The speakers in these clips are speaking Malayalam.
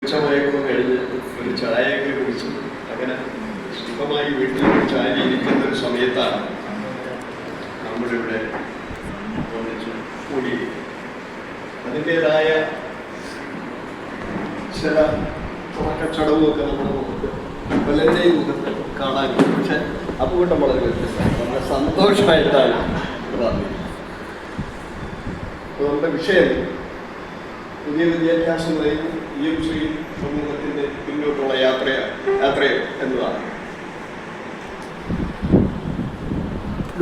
ഉച്ചമയക്കം കഴിഞ്ഞ് ഒരു ചായയൊക്കെ കുടിച്ച് അങ്ങനെ സുഖമായി വീട്ടിൽ ചായ ഇരിക്കുന്ന ഒരു സമയത്താണ് നമ്മളിവിടെ ഒന്നിച്ച് കൂടി. അതിൻ്റെതായ ചില ഉറക്കച്ചടവുമൊക്കെ നമ്മുടെ മുഖത്ത് പലരുടെയും മുഖത്ത് കാണാൻ, പക്ഷെ അപ്പൂട്ടം വളരെ വ്യത്യസ്തമാണ്, വളരെ സന്തോഷമായിട്ടാണ് പറഞ്ഞത്. അപ്പോൾ നമ്മുടെ വിഷയം പുതിയ വിദ്യാഭ്യാസ നയം സമൂഹത്തിന്റെ പിന്നോട്ടുള്ള യാത്ര എന്നതാണ്.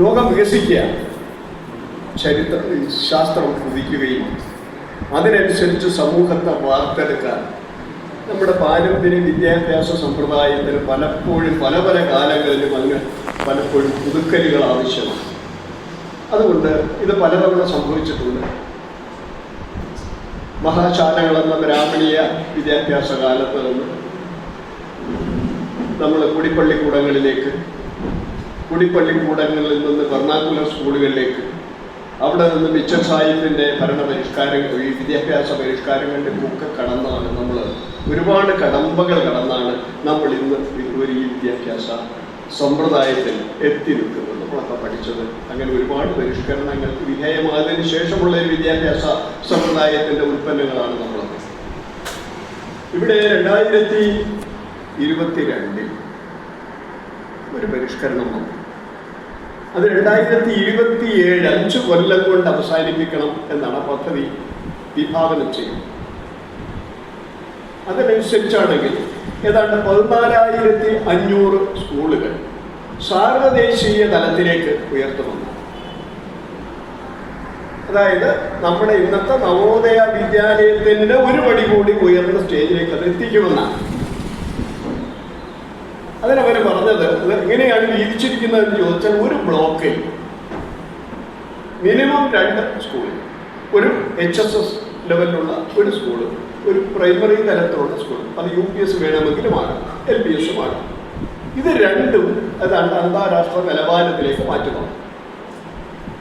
ലോകം വികസിക്കുക, ശാസ്ത്രം കുതിക്കുകയും അതിനനുസരിച്ച് സമൂഹത്തെ വാർത്തെടുക്കാൻ നമ്മുടെ പാരമ്പര്യ വിദ്യാഭ്യാസ സമ്പ്രദായത്തിന് പലപ്പോഴും പല കാലങ്ങളിലും അതിന് പലപ്പോഴും പുതുക്കലുകൾ ആവശ്യമാണ്. അതുകൊണ്ട് ഇത് പലതവണ സംഭവിച്ചിട്ടുണ്ട്. മഹാശാലകളെന്ന ബ്രാഹ്മണീയ വിദ്യാഭ്യാസ കാലത്ത് നിന്ന് നമ്മൾ കുടിപ്പള്ളിക്കൂടങ്ങളിൽ നിന്ന് വെർണാക്കുലർ സ്കൂളുകളിലേക്ക്, അവിടെ നിന്ന് മിച്ചർ സാഹിബിൻ്റെ ഈ വിദ്യാഭ്യാസ പരിഷ്കാരങ്ങളുടെ ഒക്കെ കടന്നാണ് നമ്മൾ ഒരുപാട് കടമ്പകൾ കടന്നാണ് നമ്മൾ ഇന്ന് ഒരു ഈ വിദ്യാഭ്യാസ സമ്പ്രദായത്തിൽ എത്തി നിൽക്കുന്നത്. നമ്മളൊക്കെ പഠിച്ചത് അങ്ങനെ ഒരുപാട് പരിഷ്കരണങ്ങൾക്ക് വിധേയമായതിനു ശേഷമുള്ള ഒരു വിദ്യാഭ്യാസ സമ്പ്രദായത്തിൻ്റെ ഉൽപ്പന്നങ്ങളാണ് നമ്മളത്. ഇവിടെ 2022 ഒരു പരിഷ്കരണം വന്നു. അത് 2027 5 കൊല്ലം കൊണ്ട് അവസാനിപ്പിക്കണം എന്നാണ് പദ്ധതി വിഭാവനം ചെയ്യുന്നത്. അതനുസരിച്ചാണെങ്കിൽ ഏതാണ്ട് 14,500 സ്കൂളുകൾ സാർവദേശീയ തലത്തിലേക്ക് ഉയർത്തുന്നു. അതായത് നമ്മുടെ ഇന്നത്തെ നവോദയ വിദ്യാലയത്തിൻ്റെ ഒരു പടി കൂടി ഉയർന്ന സ്റ്റേജിലേക്ക് അത് എത്തിക്കുമെന്നാണ്. അതിനവർ പറഞ്ഞത് എങ്ങനെയാണ് വീതിച്ചിരിക്കുന്നതെന്ന് ചോദിച്ചാൽ, ഒരു ബ്ലോക്കിൽ മിനിമം 2 സ്കൂൾ, ഒരു HSS ലെവലിലുള്ള ഒരു സ്കൂള്, ഒരു പ്രൈമറി തലത്തിലുള്ള സ്കൂൾ, അത് UPS വേണമെങ്കിലും ആകാം, LPS ആകാം. ഇത് രണ്ടും അതാണ് അന്താരാഷ്ട്ര നിലവാരത്തിലേക്ക് മാറ്റുന്നു.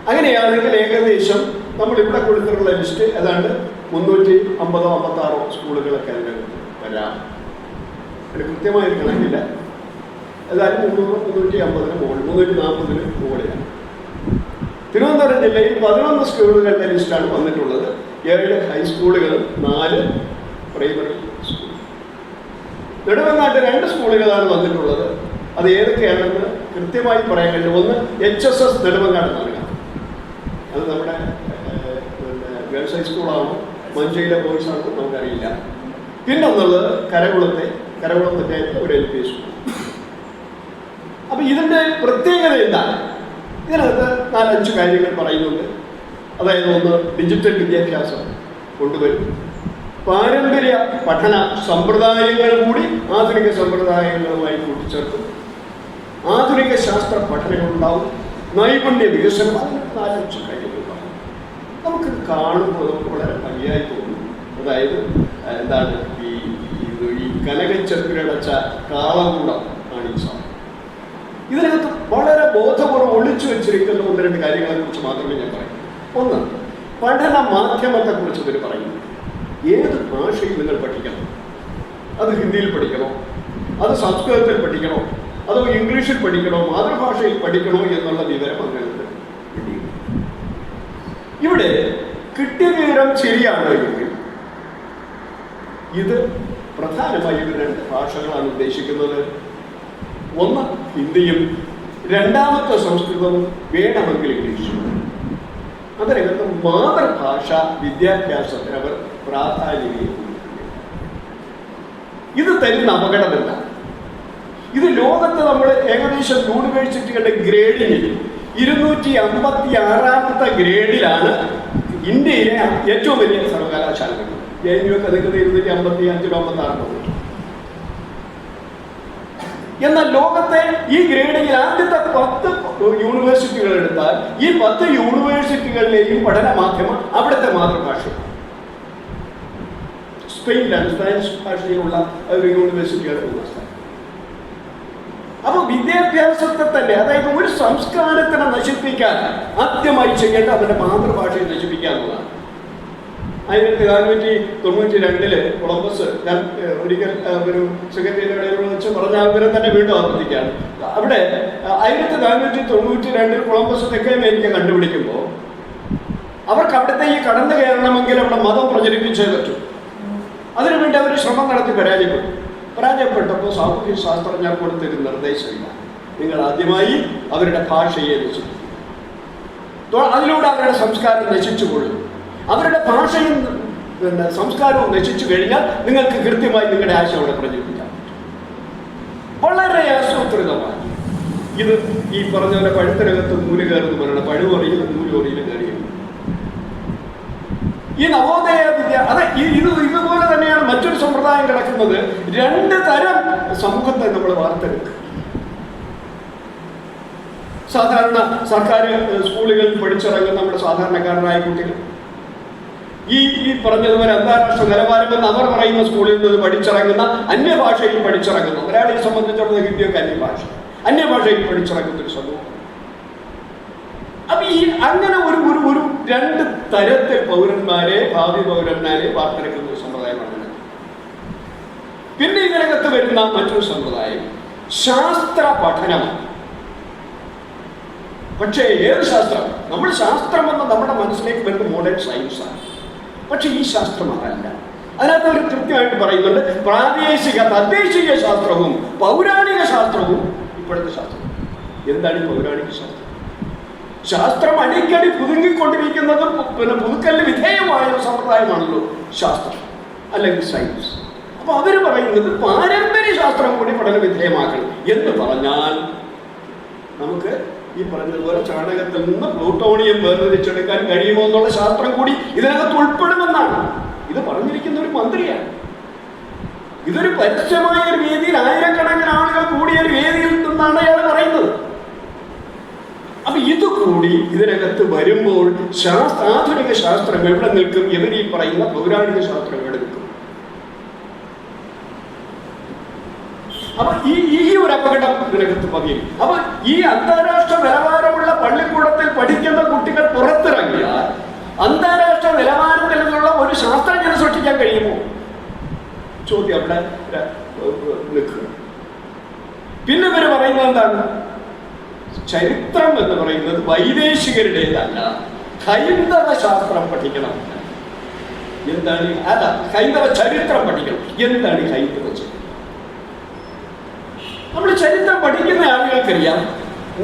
അങ്ങനെയാണെങ്കിൽ ഏകദേശം നമ്മളിവിടെ കൊടുത്തിട്ടുള്ള ലിസ്റ്റ് ഏതാണ്ട് 350-56 സ്കൂളുകളൊക്കെ അതിനകത്ത് വരാം. അതിന് കൃത്യമായൊരു കണക്കില്ല. ഏതായാലും 300-350 മുകളിൽ, 340 മുകളിലാണ്. തിരുവനന്തപുരം ജില്ലയിൽ 11 സ്കൂളുകളുടെ ലിസ്റ്റാണ് വന്നിട്ടുള്ളത്. 7 ഹൈസ്കൂളുകളും 4 പ്രൈമറി സ്കൂൾ. നെടുമങ്ങാട്ട് 2 സ്കൂളുകളാണ് വന്നിട്ടുള്ളത്. അത് ഏതൊക്കെയാണെന്ന് കൃത്യമായി പറയാൻ കഴിയും. ഒന്ന് HSS നെടുമങ്ങാട് നൽകാം, അത് നമ്മുടെ ഗേൾസ് ഹൈസ്കൂളാണോ മഞ്ചയിലെ ബോയ്സാണോ നമുക്കറിയില്ല. പിന്നെ ഒന്നുള്ളത് കരകുളം പഞ്ചായത്ത് ഒരു LP സ്കൂൾ. അപ്പൊ ഇതിൻ്റെ പ്രത്യേകത എന്താണ്? ഇതിനകത്ത് 4-5 കാര്യങ്ങൾ പറയുന്നുണ്ട്. അതായത് ഒന്ന്, ഡിജിറ്റൽ വിദ്യാഭ്യാസം കൊണ്ടുവരും. പാരമ്പര്യ പഠന സമ്പ്രദായങ്ങൾ കൂടി ആധുനിക സമ്പ്രദായങ്ങളുമായി കൂട്ടിച്ചേർക്കും. ആധുനിക ശാസ്ത്ര പഠനങ്ങളുണ്ടാവും. നൈപുണ്യ വികസനം, 4-5 കാര്യങ്ങളുണ്ടാവും. നമുക്കിത് കാണുമ്പോൾ നമുക്ക് വളരെ ഭംഗിയായി തോന്നും. അതായത് എന്താണ് ഈ കനകച്ചെറുക്കിലടച്ച കാളകൂടം ആണ് ഈ സാധനം. ഇതിനകത്ത് വളരെ ബോധപൂർവ്വം ഒളിച്ചു വെച്ചിരിക്കുന്ന 1-2 കാര്യങ്ങളെക്കുറിച്ച് മാത്രമേ ഞാൻ പറയൂ. ഒന്ന്, പഠന മാധ്യമത്തെക്കുറിച്ച് ഇവർ പറയുന്നു. ഏത് ഭാഷയിൽ നിങ്ങൾ പഠിക്കണം? അത് ഹിന്ദിയിൽ പഠിക്കണോ, അത് സംസ്കൃതത്തിൽ പഠിക്കണോ, അതോ ഇംഗ്ലീഷിൽ പഠിക്കണോ, മാതൃഭാഷയിൽ പഠിക്കണോ എന്നുള്ള വിവരം അങ്ങനത്തെ കിട്ടിയില്ല. ഇവിടെ കിട്ടിയ വിവരം ശരിയാണോ എങ്കിൽ ഇത് പ്രധാനമായും 2 ഭാഷകളാണ് ഉദ്ദേശിക്കുന്നത്. ഒന്ന് ഹിന്ദിയും, രണ്ടാമത്തെ സംസ്കൃതവും, വേണമെങ്കിൽ ഇംഗ്ലീഷും. അതിനകത്ത് മാതൃഭാഷ വിദ്യാഭ്യാസത്തിന് അവർ പ്രാധാന്യം കൊടുക്കുന്നു. ഇത് തരുന്ന അപകടമല്ല. ഇത് ലോകത്ത് നമ്മൾ ഏകദേശം യൂണിവേഴ്സിറ്റികളുടെ ഗ്രേഡിന് 256ാമത്തെ ഗ്രേഡിലാണ് ഇന്ത്യയിലെ ഏറ്റവും വലിയ സർവകലാശാലകൾ. JNU ഒക്കെ നിൽക്കുന്നത് 255-56. എന്നാൽ ലോകത്തെ ഈ ഗ്രേഡിൽ ആദ്യത്തെ 10 യൂണിവേഴ്സിറ്റികൾ എടുത്താൽ ഈ 10 യൂണിവേഴ്സിറ്റികളിലെയും പഠന മാധ്യമം അവിടുത്തെ മാതൃഭാഷ. സ്പെയിനിലാണ്, സ്പാനിഷ് ഭാഷയിലുള്ള ഒരു യൂണിവേഴ്സിറ്റികളുടെ സ്ഥലം. അപ്പോൾ വിദ്യാഭ്യാസത്തെ തന്നെ, അതായത് ഒരു സംസ്കാരത്തിനെ നശിപ്പിക്കാൻ ആദ്യമായി ചെയ്യേണ്ട അവരുടെ മാതൃഭാഷയെ നശിപ്പിക്കുക എന്നുള്ളതാണ്. 1492 കൊളംബസ്, ഞാൻ ഒരിക്കൽ ഒരു സെക്രട്ടറിയുടെ ഇടയിൽ വെച്ച് പറഞ്ഞ വിവരം തന്നെ വീണ്ടും ആവർത്തിക്കുകയാണ്. അവിടെ 1492 കൊളംബസ് തെക്കേ അമേരിക്ക കണ്ടുപിടിക്കുമ്പോൾ അവർക്ക് അവിടുത്തെ ഈ കടന്നു കയറണമെങ്കിൽ അവിടെ മതം പ്രചരിപ്പിച്ചേ പറ്റൂ. അതിനുവേണ്ടി അവർ ശ്രമം നടത്തി പരാജയപ്പെട്ടപ്പോൾ സാമൂഹ്യ ശാസ്ത്രജ്ഞർ കൊടുത്തൊരു നിർദ്ദേശമില്ല, നിങ്ങൾ ആദ്യമായി അവരുടെ ഭാഷയെ നശിപ്പിക്കും, അതിലൂടെ അവരുടെ സംസ്കാരം നശിച്ചുകൊള്ളും. അവരുടെ ഭാഷയും സംസ്കാരവും നശിച്ചു കഴിഞ്ഞാൽ നിങ്ങൾക്ക് കൃത്യമായി നിങ്ങളുടെ ആശയം അവിടെ പ്രചരിപ്പിക്കാൻ പറ്റും. വളരെ ആസൂത്രിതമായി ഇത് ഈ പറഞ്ഞവരുടെ പഴുത്തിനകത്ത് നൂല് കയറുന്നു പറയണം, പഴുവറിയിൽ നൂലൊറിയിൽ കയറിയത്. ഈ നവോദയ വിദ്യ ഇതുപോലെ തന്നെയാണ് മറ്റൊരു സമ്പ്രദായം കിടക്കുന്നത്. 2 തരം സമൂഹത്തെ നമ്മൾ വാർത്തെടുക്കുക. സാധാരണ സർക്കാർ സ്കൂളുകളിൽ പഠിച്ചിറങ്ങുന്ന നമ്മുടെ സാധാരണക്കാരനായ കുട്ടികൾ, ഈ പറഞ്ഞതുപോലെ അന്താരാഷ്ട്ര നിലവാരമെന്ന് അവർ പറയുന്ന സ്കൂളിൽ നിന്ന് പഠിച്ചിറങ്ങുന്ന, അന്യഭാഷയിൽ പഠിച്ചിറങ്ങുന്ന, ഒരാളെ സംബന്ധിച്ചിടത്തോളം ഹിന്ദിയൊക്കെ അന്യഭാഷയിൽ പഠിച്ചിറങ്ങുന്ന ഒരു സമൂഹം. അപ്പൊ ഈ അങ്ങനെ ഒരു 2 തരത്തിൽ ഭാവി പൗരന്മാരെ വാർത്തെടുക്കുന്ന ഒരു സമ്പ്രദായമാണ്. പിന്നെ ഇതിനകത്ത് വരുന്ന മറ്റൊരു സമ്പ്രദായം ശാസ്ത്ര പഠനമാണ്. പക്ഷേ ഏത് ശാസ്ത്രം? നമ്മൾ ശാസ്ത്രമെന്ന് നമ്മുടെ മനസ്സിലേക്ക് വരുന്ന മോഡേൺ സയൻസാണ്. പക്ഷെ ഈ ശാസ്ത്രം അതല്ല. അതിനകത്ത് അവർ കൃത്യമായിട്ട് പറയുന്നുണ്ട്, തദ്ദേശീയ ശാസ്ത്രവും പൗരാണിക ശാസ്ത്രവും ഇപ്പോഴത്തെ ശാസ്ത്രം. എന്താണ് ഈ പൗരാണിക ശാസ്ത്രം? ശാസ്ത്രം അടിക്കടി പുതുങ്ങിക്കൊണ്ടിരിക്കുന്നതും പുതുക്കലിന് വിധേയമായ ഒരു സമ്പ്രദായമാണല്ലോ ശാസ്ത്രം അല്ലെങ്കിൽ സയൻസ്. അപ്പൊ അവര് പറയുന്നത് പാരമ്പര്യ ശാസ്ത്രം കൂടി പഠന വിധേയമാക്കണം എന്ന് പറഞ്ഞാൽ നമുക്ക് ഈ പറഞ്ഞതുപോലെ ചാണകത്തിൽ നിന്ന് പ്ലൂട്ടോണിയം വേർതിരിച്ചെടുക്കാൻ കഴിയുമോ എന്നുള്ള ശാസ്ത്രം കൂടി ഇതിനകത്ത് ഉൾപ്പെടുമെന്നാണ് ഇത് പറഞ്ഞിരിക്കുന്ന ഒരു മന്ത്രിയാണ്. ഇതൊരു പരസ്യമായ ഒരു വേദിയിൽ ആയിരക്കണക്കിന് ആളുകൾ കൂടിയ ഒരു വേദിയിൽ നിന്നാണ് അയാൾ പറയുന്നത്. അപ്പൊ ഇതുകൂടി ഇതിനകത്ത് വരുമ്പോൾ ആധുനിക ശാസ്ത്രം എവിടെ നിൽക്കും? ഇവരീ പറയുന്ന പൗരാണിക ശാസ്ത്രം എവിടെ നിൽക്കും? അപ്പൊ ഈ ഒരു അപകടം ഇതിനകത്ത് പതിയും. അപ്പൊ ഈ അന്താരാഷ്ട്ര നിലവാരമുള്ള പള്ളിക്കൂടത്തിൽ പഠിക്കുന്ന കുട്ടികൾ പുറത്തിറങ്ങിയാൽ അന്താരാഷ്ട്ര നിലവാരത്തിൽ നിന്നുള്ള ഒരു ശാസ്ത്രജ്ഞനെ സൃഷ്ടിക്കാൻ കഴിയുമോ? ചോദ്യം അവിടെ നിൽക്കുക. പിന്നെ ഇവര് പറയുന്നത് എന്താണ്? ചരിത്രം എന്ന് പറയുന്നത് വൈദേശികരുടേതല്ല, ഹൈന്ദവ ശാസ്ത്രം പഠിക്കണം. എന്താണ്? അല്ല, ഹൈന്ദവ ചരിത്രം പഠിക്കണം. എന്താണ് ഹൈന്ദവ ചരിത്രം? നമ്മൾ ചരിത്രം പഠിക്കുന്ന ആളുകൾക്കറിയാം,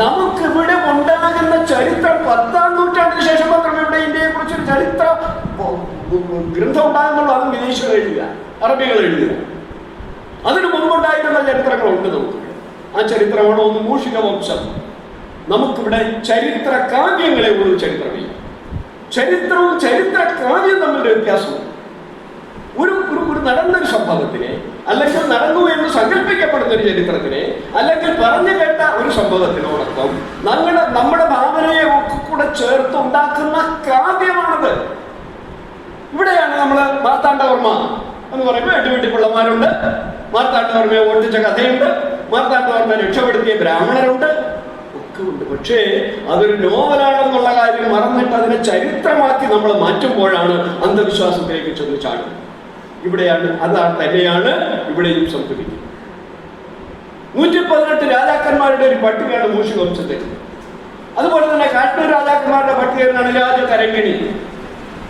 നമുക്കിവിടെ ഉണ്ടാകുന്ന ചരിത്രം 10ാം നൂറ്റാണ്ടിന് ശേഷം മാത്രമേ ഇവിടെ ഇന്ത്യയെ കുറിച്ചൊരു ചരിത്ര ഗ്രന്ഥം ഉണ്ടാകുന്നുള്ളൂ. അത് വിദേശികൾ എഴുതുക, അറബികൾ എഴുതുക. അതിനു മുമ്പുണ്ടായിരുന്ന ചരിത്രങ്ങളുണ്ട് നമുക്ക്. ആ ചരിത്രമാണ് ഒന്ന് മൂഷിക വംശം. നമുക്കിവിടെ ചരിത്ര കാവ്യങ്ങളെ ഉള്ളൂ, ചരിത്രമില്ല. ചരിത്രവും ചരിത്ര കാവ്യം തമ്മിലുള്ള വ്യത്യാസമാണ്. ഒരു നടന്നൊരു സംഭവത്തിനെ, അല്ലെങ്കിൽ നടന്നു എന്ന് സങ്കല്പിക്കപ്പെടുന്ന ഒരു ചരിത്രത്തിനെ, അല്ലെങ്കിൽ പറഞ്ഞു കേട്ട ഒരു സംഭവത്തിനോടൊപ്പം നമ്മുടെ ഭാവനയെ ഒക്കെ കൂടെ ചേർത്തുണ്ടാക്കുന്ന കാവ്യമാണത്. ഇവിടെയാണ് നമ്മൾ മാർത്താണ്ഡവർമ്മ എന്ന് പറയുമ്പോൾ 8 വീട്ടിപ്പിള്ളമാരുണ്ട്, മാർത്താണ്ഡവർമ്മയെ ഓടിച്ച കഥയുണ്ട്, മാർത്താണ്ഡവർമ്മയെ രക്ഷപ്പെടുത്തിയ ബ്രാഹ്മണരുണ്ട്, ഒക്കെ ഉണ്ട്. പക്ഷേ അതൊരു നോവലാണെന്നുള്ള കാര്യം മറന്നിട്ട് അതിനെ ചരിത്രമാക്കി നമ്മൾ മാറ്റുമ്പോഴാണ് അന്ധവിശ്വാസത്തിലേക്ക് ചെന്ന് ചാടുന്നത്. ഇവിടെയാണ് തന്നെയാണ് ഇവിടെയും സംഭവിക്കുന്നത്. 118 രാജാക്കന്മാരുടെ ഒരു പട്ടികയാണ് മൂഷിക വംശത്തിൽ. അതുപോലെ തന്നെ കാശ്മീർ രാജാക്കന്മാരുടെ പട്ടികയാണ് രാജതരംഗിണി.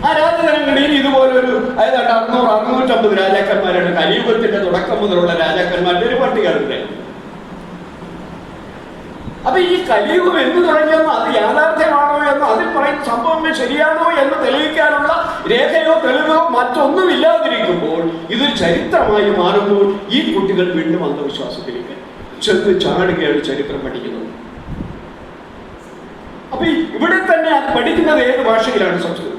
ആ രാജതരംഗിണിയിൽ ഇതുപോലൊരു 600-650 രാജാക്കന്മാരാണ്. കലിയുഗത്തിന്റെ തുടക്കം മുതലുള്ള രാജാക്കന്മാരുടെ ഒരു പട്ടികയുണ്ട്. അപ്പൊ ഈ കലിയുഗം എന്ന് തുടങ്ങിയെന്നോ അത് യാഥാർത്ഥ്യമാണോ എന്നോ അതിൽ പറയുന്ന സംഭവം ശരിയാണോ എന്ന് തെളിയിക്കാനുള്ള രേഖയോ തെളിവോ മറ്റൊന്നും ഇല്ലാതിരിക്കുമ്പോൾ ഇതൊരു ചരിത്രമായി മാറുമ്പോൾ ഈ കുട്ടികൾ വീണ്ടും അന്ധവിശ്വാസത്തിലേക്ക് ചെന്ന് ചാടുകയാണ് ചരിത്രം പഠിക്കുന്നത്. അപ്പൊ ഇവിടെ തന്നെ അത് പഠിക്കുന്നത് ഏത് ഭാഷയിലാണ്? സംസ്കൃതം.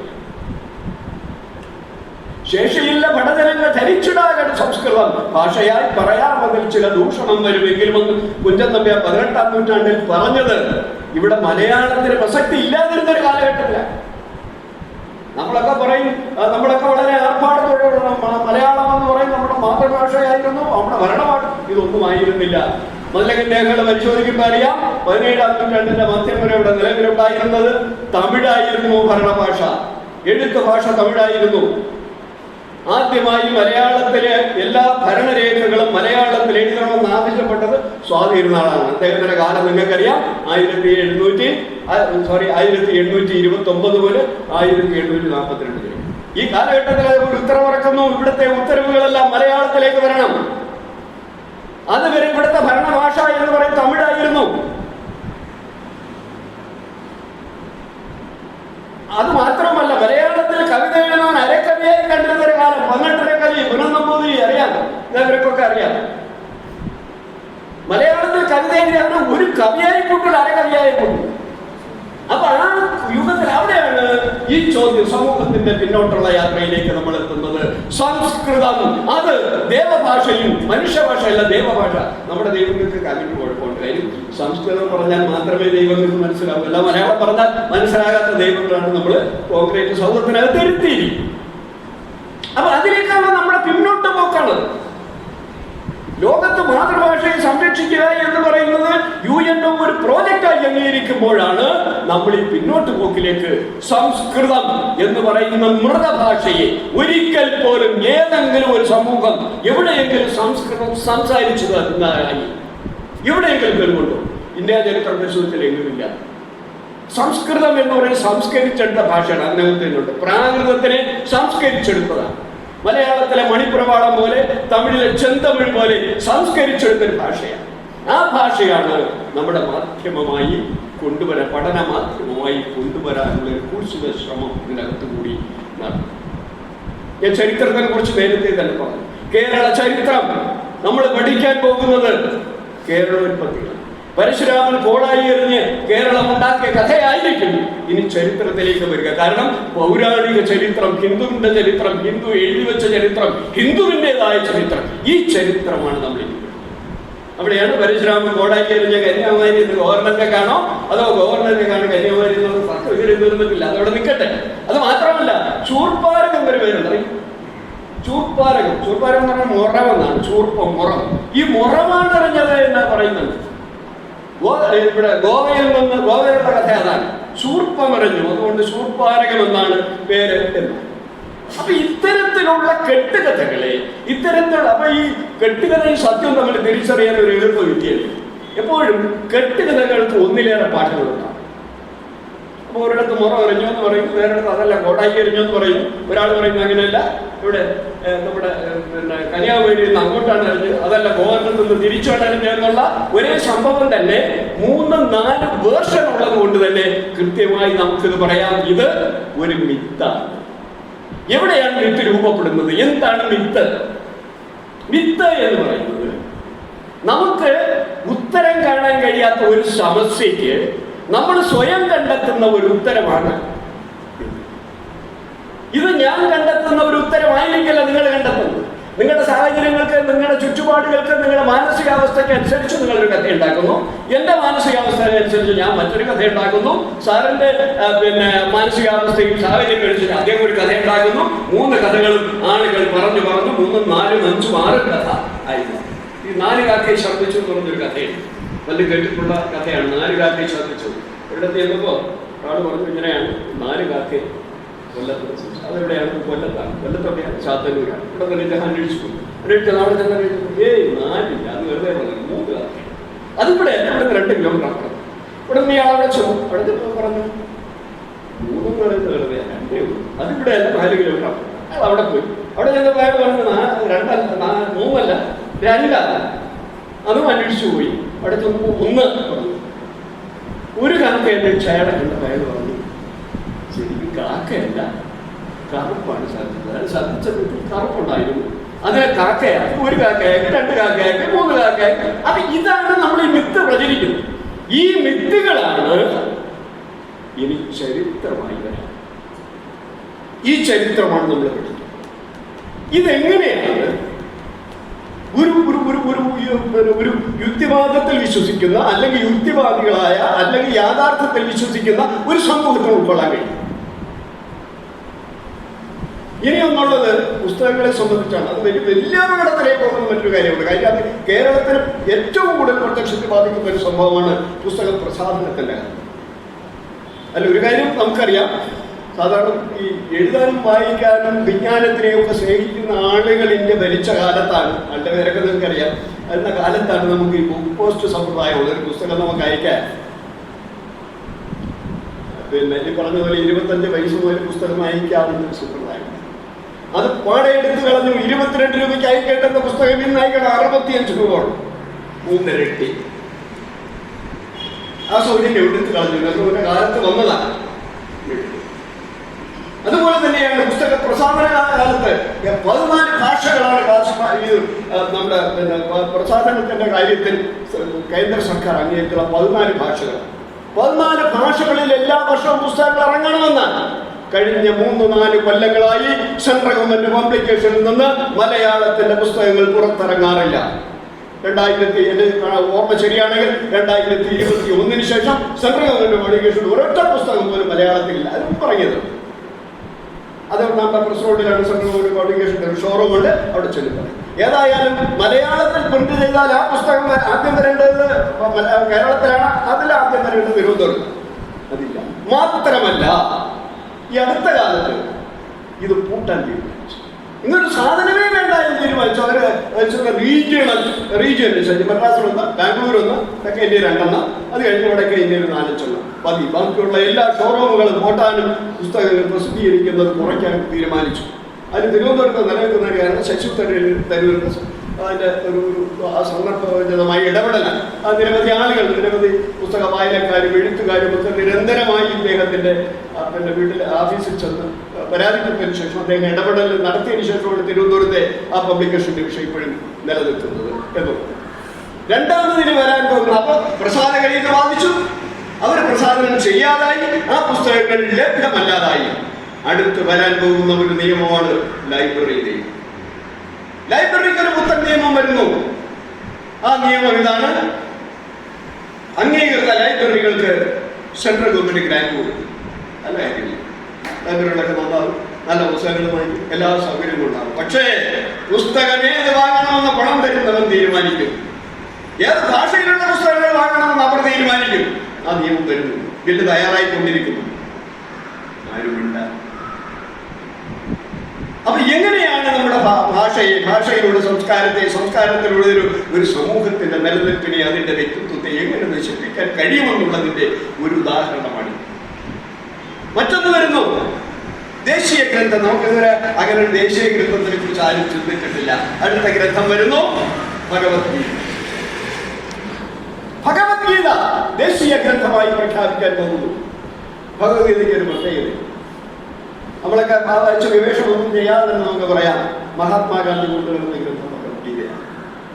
ശേഷിയില്ല ഭടജനങ്ങൾ ധരിച്ചിടാകട്ടെ സംസ്കൃതം ഭാഷയായി പറയാമെങ്കിൽ ചില ദൂഷണം വരുമെങ്കിലും ഒന്ന് കുഞ്ചൻ നമ്പ്യാർ 18ാം നൂറ്റാണ്ടിൽ പറഞ്ഞത് ഇവിടെ മലയാളത്തിന് പ്രസക്തി ഇല്ലാതിരുന്നൊരു കാലഘട്ടമില്ല. നമ്മളൊക്കെ പറയും, നമ്മളൊക്കെ വളരെ ആർഭാടത്തോടെ മലയാളം എന്ന് പറയും നമ്മുടെ മാതൃഭാഷയായിരുന്നു, നമ്മുടെ ഭരണമാണ്. ഇതൊന്നും ആയിരുന്നില്ല. മുതലകൻ രേഖകൾ പരിശോധിക്കുമ്പോൾ അറിയാം, 17ാം നൂറ്റാണ്ടിന്റെ മധ്യം വരെ ഇവിടെ നിലവിലുണ്ടായിരുന്നത് തമിഴായിരുന്നു ഭരണഭാഷ. എഴുത്ത് ഭാഷ തമിഴായിരുന്നു. ആദ്യമായി മലയാളത്തിലെ എല്ലാ ഭരണരേഖകളും മലയാളത്തിൽ എഴുതണമെന്ന് ആവശ്യപ്പെട്ടത് സ്വാതി തിരുനാളാണ്. അദ്ദേഹത്തിന്റെ കാലം നിങ്ങൾക്കറിയാം. 1829 മുതൽ 1842 വരെ. ഈ കാലഘട്ടത്തിൽ ഒരു ഉത്തരവിറക്കുന്നു, ഇവിടുത്തെ ഉത്തരവുകളെല്ലാം മലയാളത്തിലേക്ക് വരണം. അതുവരെ ഇവിടുത്തെ ഭരണഭാഷ എന്ന് പറയുന്നത് തമിഴായിരുന്നു. അത് മാത്രമല്ല, മലയാളത്തിൽ കവിത എഴുതാൻ അരക്കവിയായി കണ്ടിരുന്നൊരു കാലം. 18 കവി പുനർനമ്പൂതിരി അറിയാം, ഇവർക്കൊക്കെ അറിയാം. മലയാളത്തിൽ കവിത എഴുതിയാണ് ഒരു കവിയായി കൂട്ടുള്ള അരക്കവിയായി കൂട്ടും. അപ്പൊ ആ യുഗത്തിൽ അവിടെയാണ് ഈ ചോദ്യം, സമൂഹത്തിന്റെ പിന്നോട്ടുള്ള യാത്രയിലേക്ക് നമ്മൾ എത്തുന്നത്. സംസ്കൃതം അത് ദേവഭാഷയും മനുഷ്യഭാഷയല്ല, ദേവഭാഷ. നമ്മുടെ ദൈവങ്ങൾക്ക് അതിന് കുഴപ്പമുണ്ട്. കാര്യം സംസ്കൃതം പറഞ്ഞാൽ മാത്രമേ ദൈവങ്ങൾക്ക് മനസ്സിലാവില്ല. മലയാളം പറഞ്ഞാൽ മനസ്സിലാകാത്ത ദൈവങ്ങളാണ് നമ്മൾ കോൺക്രീറ്റ് സൗഹൃദത്തിനകത്ത് ഇരുത്തിയിരിക്കും. അപ്പൊ അതിലേക്കാണ് നമ്മുടെ പിന്നോട്ട് പോക്കാണ്. ലോകത്ത് മാതൃഭാഷയെ സംരക്ഷിക്കുക എന്ന് പറയുന്നത് UN ഒരു പ്രോജക്റ്റായി അംഗീകരിക്കുമ്പോഴാണ് നമ്മൾ ഈ പിന്നോട്ട് പോക്കിലേക്ക് സംസ്കൃതം എന്ന് പറയുന്ന മൃതഭാഷയെ ഒരിക്കൽ പോലും ഏതെങ്കിലും ഒരു സമൂഹം എവിടെയെങ്കിലും സംസ്കൃതം സംസാരിച്ചു തരുന്നതായി എവിടെയെങ്കിലും കേൾക്കുന്നുണ്ടോ? ഇന്ത്യ ചരിത്ര പരിശോധനയിലെങ്കിലുമില്ല. സംസ്കൃതം എന്ന് പറയുന്നത് സംസ്കരിച്ചെടുത്ത ഭാഷയാണ്. അതിനകത്തുണ്ട് പ്രാകൃതത്തിനെ സംസ്കരിച്ചെടുത്തതാണ്. മലയാളത്തിലെ മണിപ്രവാളം പോലെ തമിഴിലെ ചെന്തമിഴ് പോലെ സംസ്കരിച്ചെടുത്തൊരു ഭാഷയാണ്. ആ ഭാഷയാണ് നമ്മുടെ മാധ്യമമായി കൊണ്ടുവരാൻ, പഠന മാധ്യമമായി കൊണ്ടുവരാനുള്ള ഒരു കൂർശിത ശ്രമം ഇതിനകത്ത് കൂടി നടന്നു. ഞാൻ ചരിത്രത്തെ കുറിച്ച് നേരത്തെ തന്നെ പറഞ്ഞു. കേരള ചരിത്രം നമ്മൾ പഠിക്കാൻ പോകുന്നത് കേരളോത്പത്തിയാണ്. പരശുരാമൻ കോടായി എറിഞ്ഞ് കേരളം ഉണ്ടാക്കിയ കഥയായിരിക്കും ഇനി ചരിത്രത്തിലേക്ക് വരിക. കാരണം പൗരാണിക ചരിത്രം, ഹിന്ദുവിന്റെ ചരിത്രം, ഹിന്ദു എഴുതി വെച്ച ചരിത്രം, ഹിന്ദുവിൻ്റെതായ ചരിത്രം, ഈ ചരിത്രമാണ് നമ്മൾ ഇനി. അവിടെയാണ് പരശുരാമൻ കോടായി എറിഞ്ഞ കന്യാകുമാരി എന്ന് ഗവർണറെ കാണോ അതോ ഗവർണറെ കാണോ കന്യാകുമാരി എന്നുള്ള തർക്കം തീർന്നിട്ടില്ല. അതവിടെ നിൽക്കട്ടെ. അത് മാത്രമല്ല, ചൂർപ്പാരകം ഒരു പേരുണ്ട്. ചൂർപ്പാരകം എന്ന് പറഞ്ഞാൽ മുറമെന്നാണ്. ചൂർപ്പം, മുറം. ഈ മുറമാണ് അറിഞ്ഞത് എന്നാ പറയുന്നുണ്ട്. ഇവിടെ ഗോവയുടെ കഥ അതാണ്. ശൂർപ്പമറിഞ്ഞു, അതുകൊണ്ട് ശൂർപ്പാരകം എന്നാണ് പേര് എന്ന്. അപ്പൊ ഇത്തരത്തിലുള്ള കെട്ടുകഥകളെ അപ്പൊ ഈ കെട്ടുകഥയും സത്യം തമ്മിൽ തിരിച്ചറിയാൻ ഒരു എളുപ്പ വിദ്യയാണ്. എപ്പോഴും കെട്ടുകഥകൾക്ക് ഒന്നിലേറെ പാഠങ്ങളുണ്ടാകും. അപ്പൊ ഒരിടത്ത് മുറ എറിഞ്ഞു എന്ന് പറയും, വേറെടുത്ത് അതല്ല കോടായി എറിഞ്ഞു എന്ന് പറയും. ഒരാൾ പറയുന്നത് അങ്ങനെയല്ല, ഇവിടെ നമ്മുടെ കന്യാകുമാരിയിൽ നിന്ന് അങ്ങോട്ടാണ് എറിഞ്ഞത്, അതല്ല ഗോവർണറിൽ നിന്ന് തിരിച്ചോട്ട് എറിഞ്ഞത് എന്നുള്ള ഒരേ സംഭവം തന്നെ 3-4 വേർഷൻ ഉള്ളത് കൊണ്ട് തന്നെ കൃത്യമായി നമുക്കിത് പറയാം, ഇത് ഒരു മിത്താണ്. എവിടെയാണ് മിത്ത് രൂപപ്പെടുന്നത്? എന്താണ് മിത്ത്? മിത്ത് എന്ന് പറയുന്നത് നമുക്ക് ഉത്തരം കാണാൻ കഴിയാത്ത ഒരു സമസ്യയ്ക്ക് നമ്മൾ സ്വയം കണ്ടെത്തുന്ന ഒരു ഉത്തരമാണ്. ഇത് ഞാൻ കണ്ടെത്തുന്ന ഒരു ഉത്തരമായിരിക്കില്ല നിങ്ങൾ കണ്ടെത്തുന്നത്. നിങ്ങളുടെ സാഹചര്യങ്ങൾക്ക്, നിങ്ങളുടെ ചുറ്റുപാടുകൾക്ക്, നിങ്ങളുടെ മാനസികാവസ്ഥയ്ക്ക് അനുസരിച്ച് നിങ്ങളൊരു കഥ ഉണ്ടാക്കുന്നു. എൻ്റെ മാനസികാവസ്ഥ അനുസരിച്ച് ഞാൻ മറ്റൊരു കഥ ഉണ്ടാക്കുന്നു. സാറിൻ്റെ മാനസികാവസ്ഥയും സാഹചര്യം അനുസരിച്ച് അദ്ദേഹം ഒരു കഥ ഉണ്ടാക്കുന്നു. 3 കഥകളും ആളുകൾ പറഞ്ഞു 3, 4, 5, 6 കഥ ആയിരുന്നു. ഈ 4 കാക്കയെ ശബ്ദിച്ചു എന്ന് പറഞ്ഞൊരു കഥയുണ്ട്. നല്ല കേട്ടിട്ടുള്ള കഥയാണ്. 4 കാക്കയെ ശബ്ദിച്ചു. ഇവിടത്തെ ചെന്നപ്പോൾ ആള് പറഞ്ഞു ഇങ്ങനെയാണ്, 4 കാക്കയെ കൊല്ലത്ത്. അതെവിടെയാണ്? കൊല്ലത്താണ്. കൊല്ലത്തൊക്കെയാണ്, ചാത്തന്നൂരാണ്. ഇവിടെ തന്നെ ഇദ്ദേഹം അന്വേഷിച്ചു. അവിടെ ചെന്ന് 4ഇല്ല, അത് വെറുതെ പറഞ്ഞു 3 കാക്ക. അതിവിടെ ഇവിടെ 2 കിലോമീറ്റർ അപ്പുറം. ഇവിടെ നീ ആളെ ചെന്നു. അവിടെ ചെന്ന് പറഞ്ഞു 3 പറയുന്നത് വെറുതെ 2 ഉള്ളൂ. അതിവിടെ അല്ല, 4 കിലോമീറ്റർ അപ്പുറം. അയാൾ അവിടെ പോയി. അവിടെ ചെന്നപ്പോൾ അയാൾ പറഞ്ഞു 3 അല്ല 2. അതും അന്വേഷിച്ചു പോയി. അവിടെ ചെന്നപ്പോൾ 1 പറഞ്ഞു. ഒരു കാക്ക എന്നെ ചായടെ കണ്ടപ്പോൾ അയാൾ പറഞ്ഞു ശരിക്കും കാക്കയല്ല, കറുപ്പാണ് സാധിച്ചത്. അയാൾ ശ്രദ്ധിച്ചത് കറുപ്പുണ്ടായിരുന്നു. അത് കാക്കയാക്കി, 1 കാക്കയാക്കി, 2 കാക്കയാക്കി, 3 കാക്കയാക്കി. അപ്പൊ ഇതാണ് നമ്മൾ ഈ മിത്ത് പ്രചരിക്കുന്നത്. ഈ മിത്തുകളാണ് ഇനി ചരിത്രമായി വരാം. ഈ ചരിത്രമാണ് നമ്മൾ പഠിക്കുന്നത്. ഇതെങ്ങനെയാണ് ഒരു യുക്തിവാദത്തിൽ വിശ്വസിക്കുന്ന, അല്ലെങ്കിൽ യുക്തിവാദികളായ, അല്ലെങ്കിൽ യാഥാർത്ഥ്യത്തിൽ വിശ്വസിക്കുന്ന ഒരു സമൂഹത്തിന് ഉൾക്കൊള്ളാൻ കഴിയും? ഇനിയൊന്നുള്ളത് പുസ്തകങ്ങളെ സംബന്ധിച്ചാണ്. അത് വലിയ അപകടത്തിലേക്ക് പോകുന്ന മറ്റൊരു കാര്യമുണ്ട്. കാര്യം അത് കേരളത്തിന് ഏറ്റവും കൂടുതൽ പ്രത്യക്ഷത്തിൽ ബാധിക്കുന്ന ഒരു സംഭവമാണ് പുസ്തക പ്രസാധനത്തിൻ്റെ കാര്യം. അല്ല, ഒരു കാര്യം നമുക്കറിയാം, സാധാരണ ഈ എഴുതാനും വായിക്കാനും വിജ്ഞാനത്തിനെയൊക്കെ സ്നേഹിക്കുന്ന ആളുകൾ ഇന്ത്യ ഭരിച്ച കാലത്താണ്, അതിൻ്റെ പേരൊക്കെ നിങ്ങൾക്കറിയാം, എന്ന കാലത്താണ് നമുക്ക് ഈ ബുക്ക് പോസ്റ്റ് സമ്പ്രദായമുള്ള ഒരു പുസ്തകം നമുക്ക് അയക്കാൻ. പിന്നെ ഈ പറഞ്ഞ പോലെ 25 വയസ്സ് മുതൽ പുസ്തകം അയക്കാവുന്ന ഒരു സമ്പ്രദായം. അത് പാടെ എടുത്തു കളഞ്ഞു. 22 രൂപയ്ക്ക് അയക്കേണ്ടുന്ന പുസ്തകം ഇന്ന് അയക്കണം 65 രൂപ, 3 ഇരട്ടി. ആ സൗകര്യം എടുത്തു കളഞ്ഞു. അതുപോലെ കാലത്ത് വന്നതാണ്. അതുപോലെ തന്നെയാണ് പുസ്തക പ്രസാധന കാലത്ത് 14 ഭാഷകളാണ് നമ്മുടെ പ്രസാധനത്തിന്റെ കാര്യത്തിൽ കേന്ദ്ര സർക്കാർ അംഗീകരിച്ചുള്ള 14 ഭാഷകൾ. 14 ഭാഷകളിൽ എല്ലാ വർഷവും പുസ്തകങ്ങൾ ഇറങ്ങണമെന്നാണ്. കഴിഞ്ഞ 3-4 കൊല്ലങ്ങളായി സെൻട്രൽ ഗവൺമെന്റ് പബ്ലിക്കേഷനിൽ നിന്ന് മലയാളത്തിന്റെ പുസ്തകങ്ങൾ പുറത്തിറങ്ങാറില്ല. 2000 എൻ്റെ ഓർമ്മ ശരിയാണെങ്കിൽ 2021 ശേഷം സെൻട്രൽ ഗവൺമെന്റ് പബ്ലിക്കേഷൻ ഒരൊറ്റ പുസ്തകം പോലും മലയാളത്തിലില്ല. അത് പറഞ്ഞത് അത് നമ്മുടെ പ്രസ് റോഡിലാണ് സെൻട്രൽ ഗവൺമെന്റ് പബ്ലിക്കേഷൻ്റെ ഒരു ഷോറൂം ഉണ്ട്, അവിടെ ചെല്ലുന്നത്. ഏതായാലും മലയാളത്തിൽ പ്രിന്റ് ചെയ്താൽ ആ പുസ്തകം ആദ്യം വരേണ്ടത് കേരളത്തിലാണ്, അതിൽ ആദ്യം വരേണ്ടത് തിരുവനന്തപുരം. അതില്ല. മാത്രമല്ല ഈ അടുത്ത കാലത്ത് ഇത് പൂട്ടാൻ തീരുമാനിച്ചു. ഇങ്ങനൊരു സാധനമേ വേണ്ട എന്ന് തീരുമാനിച്ചു. അവർ റീജിയൻ മദ്രാസിലൊന്ന്, ബാംഗ്ലൂരൊന്ന്, തെക്കേ ഇന്ത്യ 2 അത് കഴിഞ്ഞ് വടക്കേ ഇന്ത്യയിൽ 4 മതി. ബാക്കിയുള്ള എല്ലാ ഷോറൂമുകളും പൂട്ടാനും പുസ്തകങ്ങൾ പ്രസിദ്ധീകരിക്കുന്നത് കുറയ്ക്കാൻ തീരുമാനിച്ചു. അതിന് തിരുവനന്തപുരത്ത് നിലനിൽക്കുന്ന കാരണം ശശി തരൂരിന്റെ അതിൻ്റെ ഒരു സന്ദർഭോചിതമായ ഇടപെടലാണ്. ആ നിരവധി ആളുകൾ, നിരവധി പുസ്തക വായനക്കാരും എഴുത്തുകാരും ഒക്കെ നിരന്തരമായി ഇദ്ദേഹത്തിൻ്റെ പിന്നെ വീട്ടിൽ ഓഫീസിൽ ചെന്ന് പരാതിപ്പെട്ടതിന് ശേഷം അദ്ദേഹം ഇടപെടൽ നടത്തിയതിനു ശേഷമാണ് തിരുവനന്തപുരത്തെ ആ പബ്ലിക്കേഷൻ്റെ വിഷയം ഇപ്പോഴും നിലനിൽക്കുന്നത് എന്നുള്ളത്. രണ്ടാമതിന് വരാൻ പോകുന്നത് അപ്പോൾ പ്രസാധകരെ ഇത് ബാധിച്ചു. അവർ പ്രസാധനം ചെയ്യാതായി, ആ പുസ്തകങ്ങൾ ലഭ്യമല്ലാതായി. അടുത്ത് വരാൻ പോകുന്ന ഒരു നിയമമാണ് ലൈബ്രറി നിയമം. ലൈബ്രറിക്ക് ഒരു പുത്തൻ നിയമം വരുന്നു. ആ നിയമം ഇതാണ്: അംഗീകൃത ലൈബ്രറികൾക്ക് സെൻട്രൽ ഗവൺമെന്റ് ഗ്രാന്റ് കൊടുക്കും. നല്ല കാര്യമില്ല. ലൈബ്രറികളൊക്കെ നന്നാവും, നല്ല പുസ്തകങ്ങൾ വാങ്ങിക്കും, എല്ലാ സൗകര്യങ്ങളും ഉണ്ടാകും. പക്ഷേ പുസ്തകം ഏത് വാങ്ങണമെന്ന് പണം തരുന്നവൻ തീരുമാനിക്കും. ഏത് ഭാഷയിലുള്ള പുസ്തകങ്ങൾ വാങ്ങണമെന്ന് അവർ തീരുമാനിക്കും. ആ നിയമം വരുന്നു, ബില്ല് തയ്യാറായിക്കൊണ്ടിരിക്കുന്നു. ആരുമില്ല. അപ്പൊ എങ്ങനെയാണ് നമ്മുടെ ഭാഷയിലൂടെ സംസ്കാരത്തിലൂടെ ഒരു സമൂഹത്തിന്റെ നിലനിൽപ്പിനെ, അതിന്റെ വ്യക്തിത്വത്തെ എങ്ങനെ നശിപ്പിക്കാൻ കഴിയുമെന്നുള്ളതിന്റെ ഒരു ഉദാഹരണമാണ്. മറ്റൊന്ന് വരുന്നു, ദേശീയ ഗ്രന്ഥം. നമുക്കിതുവരെ അങ്ങനെ ഒരു ദേശീയ ഗ്രന്ഥത്തിനെ കുറിച്ച് ആരും ചിന്തിച്ചിട്ടില്ല. അടുത്ത ഗ്രന്ഥം വരുന്നു ഭഗവത്ഗീത. ഭഗവത്ഗീത ദേശീയ ഗ്രന്ഥമായി പ്രഖ്യാപിക്കാൻ പോകുന്നു. ഭഗവത്ഗീതയ്ക്ക് ഒരു പ്രത്യേകത, നമ്മളൊക്കെ വായിച്ച ഗവേഷണമൊന്നും ചെയ്യാതെ തന്നെ നമുക്ക് പറയാം, മഹാത്മാഗാന്ധി കൊണ്ടുവരുന്ന ഗ്രന്ഥം ഭഗവത്ഗീതയാണ്.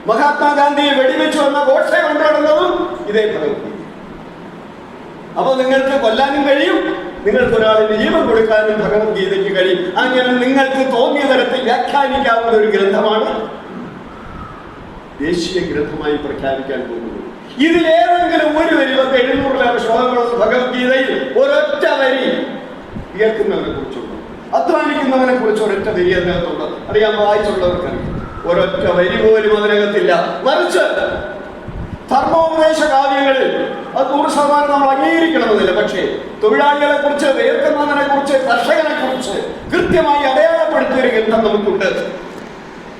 മഹാത്മാഗാന്ധിയെ വെടിവെച്ച് വന്ന ഗോഡ്സെ കൊണ്ടുവരുന്നതും ഇതേ ഭഗവത്ഗീത. അപ്പൊ നിങ്ങൾക്ക് കൊല്ലാനും കഴിയും, നിങ്ങൾക്ക് ഒരാളിന് ജീവൻ കൊടുക്കാനും ഭഗവത്ഗീതയ്ക്ക് കഴിയും. അങ്ങനെ നിങ്ങൾക്ക് തോന്നിയ തരത്തിൽ വ്യാഖ്യാനിക്കാവുന്ന ഒരു ഗ്രന്ഥമാണ് ദേശീയ ഗ്രന്ഥമായി പ്രഖ്യാപിക്കാൻ പോകുന്നത്. ഇതിലേതെങ്കിലും ഒരു വരി, 700 ശ്ലോകങ്ങളുള്ള ഭഗവത്ഗീതയിൽ ഒരൊറ്റ വരി കേൾക്കുന്നവനെ കുറിച്ചുണ്ട്, അധ്വാനിക്കുന്നവനെ കുറിച്ച് ഒരൊറ്റ വരി അതിനകത്തുണ്ട്. അറിയാൻ വായിച്ചുള്ളവർക്കറിയാം. ഒരൊറ്റ വരി പോലും അതിനകത്തില്ല. മറിച്ച് ധർമ്മോപദേശ കാവ്യങ്ങളിൽ അത് 100% നമ്മൾ അംഗീകരിക്കണമെന്നില്ല. പക്ഷേ തൊഴിലാളികളെ കുറിച്ച്, വേർക്കുന്നതിനെ കുറിച്ച്, കർഷകനെ കുറിച്ച് കൃത്യമായി അടയാളപ്പെടുത്തിയൊരു ഗ്രന്ഥം നമുക്കുണ്ട്.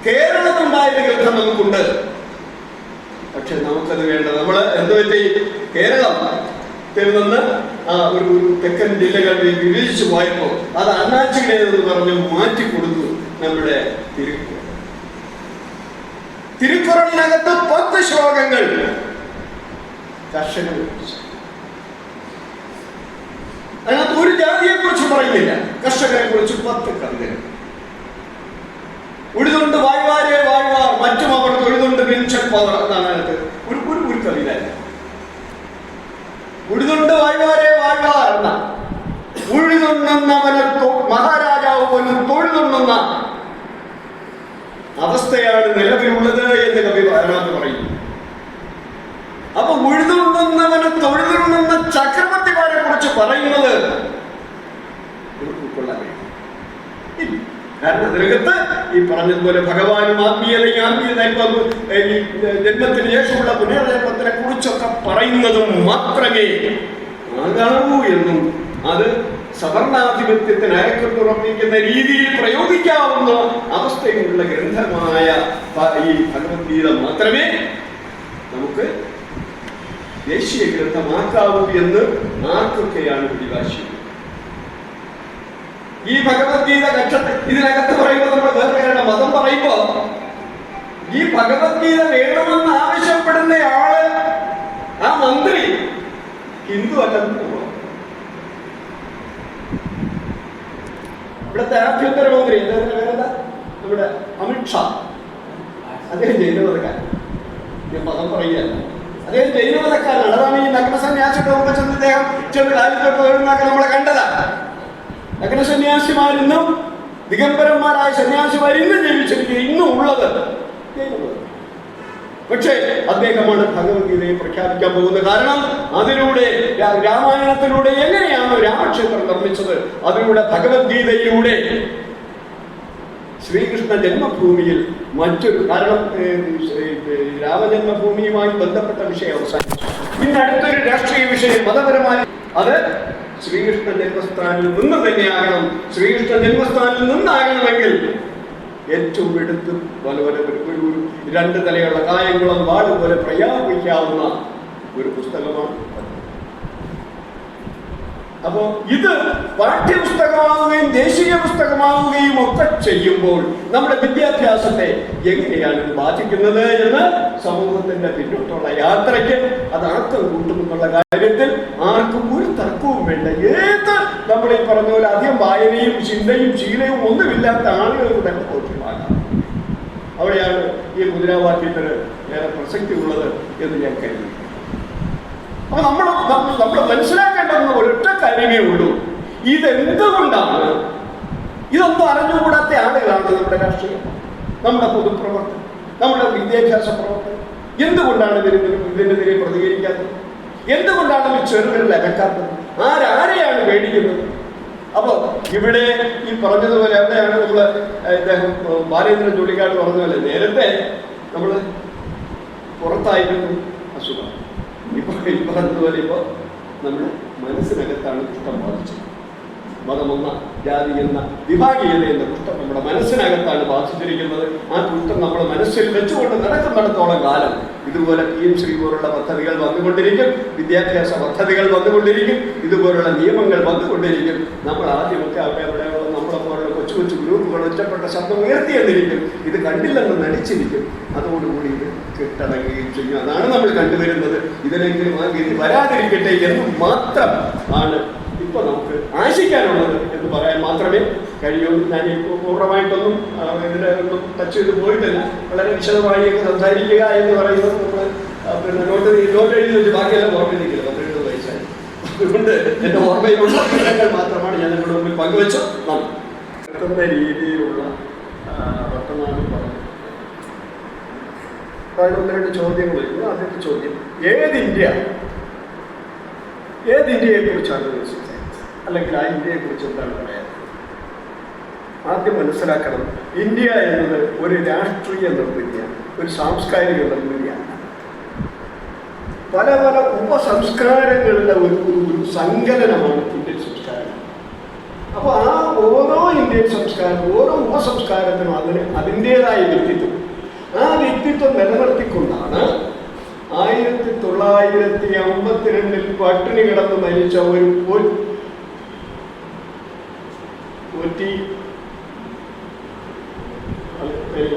കേരളത്തിലുണ്ടായൊരു ഗ്രന്ഥം നമുക്കുണ്ട്. പക്ഷെ നമുക്കത് വേണ്ട. നമ്മൾ എന്ത് പറ്റി, കേരളത്തിൽ നിന്ന് ഒരു തെക്കൻ ജില്ലകൾ വിഭജിച്ചു പോയപ്പോൾ അത് അണ്ണാച്ചിയുടേതെന്ന് പറഞ്ഞ് മാറ്റിക്കൊടുത്തു നമ്മുടെ തിരുക്കുറളിനകത്ത് 10 ശ്ലോകങ്ങൾ കർഷകനെ കുറിച്ച്. അതിനകത്ത് ഒരു ജാതിയെ കുറിച്ച് പറയുന്നില്ല, കർഷകരെ കുറിച്ച് 10 കവിതകൾ. ഉഴുതുണ്ട് വാഴ്വാരെ വാഴ്വാർ, മറ്റും അവർ തൊഴുതുണ്ട് പിൻചെപ്പവർ എന്നാണ് അതിനകത്ത് ഒരു കവിത. ഉഴുതുണ്ട് വാഴ്വാരെ വാഴ്വാർ എന്ന ഉഴുതുണ്ടെന്നവനെ മഹാരാജാവ് പോലും തൊഴുതുണ്ടെന്ന അവസ്ഥയാണ് നിലവിലുള്ളത് എന്ന് കവി അതിനകത്ത് പറയുന്നു. അപ്പൊ ഉഴുതുണ്ടെന്നവനെ തൊഴുതുണ്ടെന്ന ചക്രവർത്തിമാരെ കുറിച്ച് പറയുന്നത് ഉൾക്കൊള്ളാൻ കഴിയും. കാരണം അതിനകത്ത് ഈ പറഞ്ഞതുപോലെ ഭഗവാനും ആത്മീയത ഈ ജന്മത്തിന് ശേഷമുള്ള പുനർജന്മത്തിനെ കുറിച്ചൊക്കെ പറയുന്നതും മാത്രമേ ആകാവൂ എന്നും അത് സവർണാധിപത്യത്തിന് അയക്കത്തുറപ്പിക്കുന്ന രീതിയിൽ പ്രയോഗിക്കാവുന്ന അവസ്ഥയിലുള്ള ഗ്രന്ഥമായ ഈ ഭഗവത്ഗീത മാത്രമേ നമുക്ക് ദേശീയ ഗ്രന്ഥമാക്കാവൂ എന്ന് ആർക്കൊക്കെയാണ് പിടിവാശി. ഈ ഭഗവത്ഗീത ഇതിനകത്ത് പറയുമ്പോൾ നമ്മൾ വേറെ മതം പറയുമ്പോ ഈ ഭഗവത്ഗീത വേണമെന്ന് ആവശ്യപ്പെടുന്നയാള് ആ മന്ത്രി ഹിന്ദു അല്ലെന്ന് ഇവിടുത്തെ ആഭ്യന്തരമന്ത്രി നമ്മുടെ അമിത്ഷാ, അദ്ദേഹം ജൈനമതക്കാരൻ. ഞാൻ മതം പറയുകയല്ല, അദ്ദേഹം ജൈനമതക്കാരനാണ്. അതാണ് ഈ നഗ്നസന്യാസിയുടെ മുമ്പ് ചെന്ന് ഇദ്ദേഹം ചെന്ന് കാലിത്തോട്ട് വരുന്നതൊക്കെ നമ്മളെ കണ്ടതാണ്. നഗ്നസന്യാസിമാരിന്നും ദിഗംബരന്മാരായ സന്യാസിമാർ ഇന്നും ജീവിച്ചിരിക്കുക, ഇന്നും ഉള്ളത് ജൈനമതം. പക്ഷേ അദ്ദേഹമാണ് ഭഗവത്ഗീതയെ പ്രഖ്യാപിക്കാൻ പോകുന്നത്. കാരണം അതിലൂടെ രാമായണത്തിലൂടെ എങ്ങനെയാണ് രാമക്ഷേത്രം നിർമ്മിച്ചത്, അതിലൂടെ ഭഗവത്ഗീതയിലൂടെ ശ്രീകൃഷ്ണ ജന്മഭൂമിയിൽ മറ്റൊരു കാരണം രാമജന്മഭൂമിയുമായി ബന്ധപ്പെട്ട വിഷയം അവസാനിച്ചു. പിന്നെ അടുത്തൊരു രാഷ്ട്രീയ വിഷയം മതപരമായ അത് ശ്രീകൃഷ്ണ ജന്മസ്ഥാനിൽ നിന്ന് തന്നെയാകണം. ശ്രീകൃഷ്ണ ജന്മസ്ഥാനിൽ നിന്നാകണമെങ്കിൽ ഏറ്റവും എടുത്ത് ഒരു രണ്ട് തലയുള്ള കായംകുളം വാട് പോലെ പ്രയാപിക്കാവുന്ന ഒരു പുസ്തകമാണ്. അപ്പോൾ ഇത് പാഠ്യപുസ്തകമാവുകയും ദേശീയ പുസ്തകമാവുകയും ഒക്കെ ചെയ്യുമ്പോൾ നമ്മുടെ വിദ്യാഭ്യാസത്തെ എങ്ങനെയാണ് ഇത് ബാധിക്കുന്നത് എന്ന് സമൂഹത്തിന്റെ പിന്നോട്ടുള്ള യാത്രയ്ക്ക് അത് ആക്കം കൂട്ടുമെന്നുള്ള കാര്യത്തിൽ ആർക്കും ഒരു തർക്കവും വേണ്ട. ഏത് നമ്മൾ ഈ പറഞ്ഞ പോലെ അധികം വായനയും ചിന്തയും ശീലവും ഒന്നുമില്ലാത്ത ആളുകൾക്ക് തന്നെ ബോധ്യമാകാം. അവിടെയാണ് ഈ മുദ്രാവാക്യത്തിന് ഏറെ പ്രസക്തി ഉള്ളത് എന്ന് ഞാൻ കരുതി. അപ്പൊ നമ്മൾ മനസ്സിലാക്കേണ്ടുന്ന ഒരൊറ്റ കാര്യമേ ഉള്ളൂ. ഇതെന്തുകൊണ്ടാണ്? ഇതൊന്നും അറിഞ്ഞുകൂടാത്ത ആളുകളാണ് നമ്മുടെ രാഷ്ട്രീയം, നമ്മുടെ പൊതുപ്രവർത്തനം, നമ്മുടെ വിദ്യാഭ്യാസ പ്രവർത്തനം. എന്തുകൊണ്ടാണ് ഇതിനെതിരെ പ്രതികരിക്കാത്തത്? എന്തുകൊണ്ടാണ് ചെറുവിരൽ അനക്കാത്തത്? ആരെയാണ് പേടിക്കുന്നത്? അപ്പൊ ഇവിടെ ഈ പറഞ്ഞതുപോലെ എവിടെയാണ് നമ്മള് ഇദ്ദേഹം ബാലേന്ദ്രൻ ചുള്ളിക്കാട് പറഞ്ഞതുപോലെ നേരത്തെ നമ്മള് പുറത്തായിരുന്നു അസുഖം. ഇപ്പൊ പറഞ്ഞതുപോലെ ഇപ്പൊ നമ്മുടെ മനസ്സിനകത്താണ് കുഷ്ഠം ബാധിച്ചത്. മതമെന്ന ജാതി എന്ന വിഭാഗീയത എന്ന കുഷ്ഠം നമ്മുടെ മനസ്സിനകത്താണ് ബാധിച്ചിരിക്കുന്നത്. ആ കുഷ്ഠം നമ്മൾ മനസ്സിൽ വെച്ചുകൊണ്ട് നടക്കുന്നിടത്തോളം കാലം ഇതുപോലെ PMC പോലുള്ള പദ്ധതികൾ വന്നുകൊണ്ടിരിക്കും, വിദ്യാഭ്യാസ പദ്ധതികൾ വന്നുകൊണ്ടിരിക്കും, ഇതുപോലുള്ള നിയമങ്ങൾ വന്നുകൊണ്ടിരിക്കും. നമ്മൾ ആദ്യമൊക്കെ അവിടെയുള്ള നമ്മളെ പോലുള്ള കൊച്ചു കൊച്ചു ഗ്രൂപ്പുകൾ ഒറ്റപ്പെട്ട ശബ്ദം ഉയർത്തിയെന്നിരിക്കും, ഇത് കണ്ടില്ലെന്ന് നടിച്ചിരിക്കും. അതോടുകൂടി ഇത് കെട്ടടങ്ങുകയും ചെയ്യും. അതാണ് നമ്മൾ കണ്ടുവരുന്നത്. ഇതിനെങ്കിലും ആ ഗതി വരാതിരിക്കട്ടെ എന്ന് മാത്രം ആണ് ഇപ്പൊ നമുക്ക് ആശിക്കാനുള്ളത് എന്ന് പറയാൻ മാത്രമേ കഴിയൂ. ഞാൻ ഇപ്പോൾ പൂർണ്ണമായിട്ടൊന്നും ഇതിനൊന്നും ടച്ച് ചെയ്ത് പോയിട്ടില്ല. വളരെ വിശദമായി സംസാരിക്കുക എന്ന് പറയുന്നത് നമ്മൾ പിന്നെ നോട്ട് എഴുതി വെച്ച് ബാക്കിയെല്ലാം ഓർമ്മിപ്പിക്കില്ല. 17 വയസ്സായി. അതുകൊണ്ട് എൻ്റെ ഓർമ്മയിലുള്ള വിവരങ്ങൾ മാത്രമാണ് ഞാൻ നിങ്ങളുടെ മുമ്പിൽ പങ്കുവെച്ചു. നടത്തുന്ന രീതിയിലുള്ള വർത്തമാനം പറഞ്ഞു. ഒന്ന് രണ്ട് ചോദ്യങ്ങൾ വരുന്നു. ആദ്യത്തെ ചോദ്യം, ഏത് ഇന്ത്യയെ കുറിച്ചാണ് സംസാരിച്ചത്, അല്ലെങ്കിൽ ആ ഇന്ത്യയെ കുറിച്ച് എന്താണ് പറയാൻ? ആദ്യം മനസ്സിലാക്കണം, ഇന്ത്യ എന്നത് ഒരു രാഷ്ട്രീയ നിർമ്മിതിയാണ്, ഒരു സാംസ്കാരിക നിർമ്മിതിയാണ്. പല പല ഉപസംസ്കാരങ്ങളുടെ ഒരു സങ്കലനമാണ് ഇന്ത്യൻ സംസ്കാരം. അപ്പോൾ ആ ഓരോ ഇന്ത്യൻ സംസ്കാരം, ഓരോ ഉപസംസ്കാരത്തിനും അതിൻ്റെതായ വ്യക്തിത്വം. ആ വ്യക്തിത്വം നിലനിർത്തിക്കൊണ്ടാണ് 1952 പട്ടിണി കിടന്ന് മരിച്ച ഒരു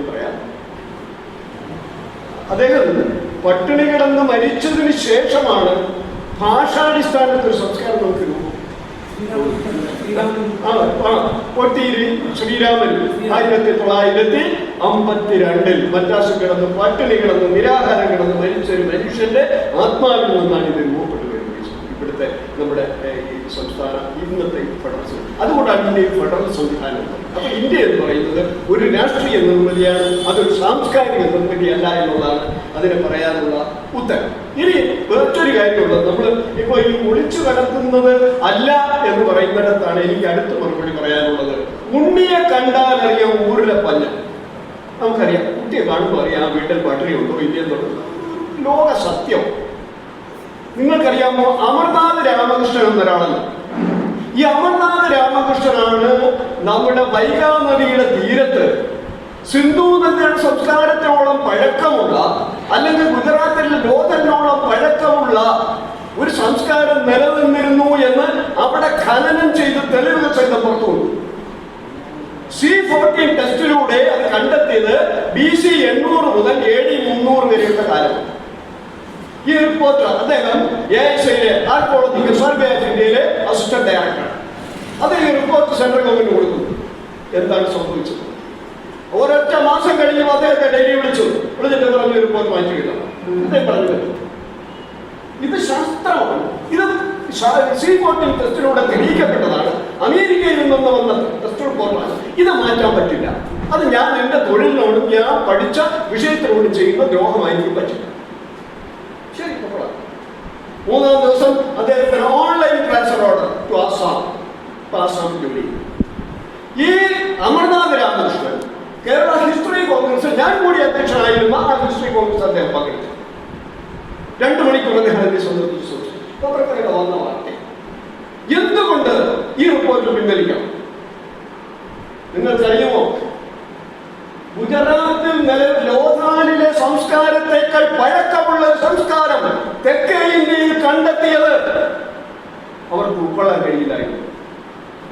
പറയാം, അദ്ദേഹം പട്ടിണി കിടന്ന് മരിച്ചതിന് ശേഷമാണ് ഭാഷാടിസ്ഥാനത്തിൽ ഒരു സംസ്കാരം നമുക്ക് രൂപം. കൊട്ടിയിൽ ശ്രീരാമൻ 1952 മദ്രാസിൽ കിടന്ന് പട്ടിണി കിടന്ന് നിരാഹാരം കിടന്ന് മരിച്ച ഒരു മനുഷ്യന്റെ ആത്മാവിൽ നിന്നാണ് ഇത് രൂപപ്പെട്ടു വരുന്നത്. ഇവിടുത്തെ നമ്മുടെ ഈ സംസ്ഥാന ഇന്നത്തെ ഫെഡറൽ സംസ്ഥാനം. അതുകൊണ്ടാണ് ഇന്ത്യയിൽ ഫെഡറൽ സംവിധാനം. അപ്പൊ ഇന്ത്യ എന്ന് പറയുന്നത് ഒരു രാഷ്ട്രീയ നിർമ്മിതിയാണ്, അതൊരു സാംസ്കാരിക നിർമ്മിതിയല്ല എന്നുള്ളതാണ് അതിന് പറയാനുള്ള ഉത്തരം. ഇനി മറ്റൊരു കാര്യമുള്ളത്, നമ്മൾ ഇപ്പോൾ ഈ ഒളിച്ചു കടത്തുന്നത് അല്ല എന്ന് പറയുന്നിടത്താണ് എനിക്ക് അടുത്ത മറുപടി പറയാനുള്ളത്. ഉണ്ണിയെ കണ്ടാൽ അറിയാം ഊരിലെ പഞ്ഞ. നമുക്കറിയാം, കുട്ടിയെ കാണുമ്പോൾ അറിയാം വീട്ടിൽ പട്ടിണി ഉണ്ടോ ഇല്ലെന്നുള്ളത് ലോക സത്യം. നിങ്ങൾക്കറിയാമോ, അമർനാഥ് രാമകൃഷ്ണൻ എന്നൊരാളല്ല, ഈ അമർനാഥ രാമകൃഷ്ണനാണ് നമ്മുടെ വൈഗാ നദിയുടെ തീരത്ത് സിന്ധു നദിയുടെ സംസ്കാരത്തോളം പഴക്കമുള്ള, അല്ലെങ്കിൽ ഗുജറാത്തിലെ ലോതലിനോളം പഴക്കമുള്ള ഒരു സംസ്കാരം നിലനിന്നിരുന്നു എന്ന് അവിടെ ഖനനം ചെയ്ത് തെളിവുകൾ ചെയ്ത് പുറത്തുകൊണ്ടു. C14 ടെസ്റ്റിലൂടെ അത് കണ്ടെത്തിയത് BC 800 മുതൽ AD 300 വരെയുള്ള കാലം. ഈ റിപ്പോർട്ട് അദ്ദേഹം AICയിലെ ആർക്കോളജിക്കൽ സർവേ ഓഫ് ഇന്ത്യയിലെ അസിസ്റ്റന്റ് ഡയറക്ടറാണ്. അത് ഈ റിപ്പോർട്ട് സെൻട്രൽ ഗവൺമെന്റ് കൊടുക്കുന്നു. എന്താണ് സംഭവിച്ചത്? ഒരൊറ്റ മാസം കഴിഞ്ഞപ്പോൾ അദ്ദേഹത്തെ ഡൽഹി വിളിച്ചിട്ട് പറഞ്ഞു റിപ്പോർട്ട് മാറ്റി കിട്ടണം. അദ്ദേഹം പറഞ്ഞു ഇത് ശാസ്ത്രമാണ്, ഇത് C14 ടെസ്റ്റിലൂടെ തെളിയിക്കപ്പെട്ടതാണ്, അമേരിക്കയിൽ നിന്ന് വന്ന ടെസ്റ്റ് റിപ്പോർട്ടാണ്, ഇത് മാറ്റാൻ പറ്റില്ല. അത് ഞാൻ എൻ്റെ തൊഴിലിനോടും ഞാൻ പഠിച്ച വിഷയത്തിനോടും ചെയ്യുന്ന ദ്രോഹമായിരിക്കും പറ്റില്ല. ശരി, മൂന്നാം ദിവസം അദ്ദേഹത്തിന് online transfer order to Assam ജോലി. ഈ അമർനാഥ രാമകൃഷ്ണൻ കേരള ഹിസ്റ്ററി കോൺഗ്രസ്, ഞാൻ കൂടി അധ്യക്ഷനായിരുന്ന ആ ഹിസ്റ്ററി കോൺഗ്രസ് അദ്ദേഹം പങ്കെടുത്തു. 2 മണിക്കൂർ അദ്ദേഹം എന്നെ സംബന്ധിച്ചു പത്രക്കാരുടെ വന്ന വാർത്ത. എന്തുകൊണ്ട് ഈ റിപ്പോർട്ട് പിൻവലിക്കണം? നിങ്ങൾക്കറിയുമോ, ഗുജറാത്തിൽ ലോഥാലിലെ സംസ്കാരത്തെക്കാൾ പഴക്കമുള്ള സംസ്കാരം തെക്കേ ഇന്ത്യയിൽ കണ്ടെത്തിയത് അവർക്ക് ഉൾക്കൊള്ളാൻ കഴിയില്ലായിരുന്നു.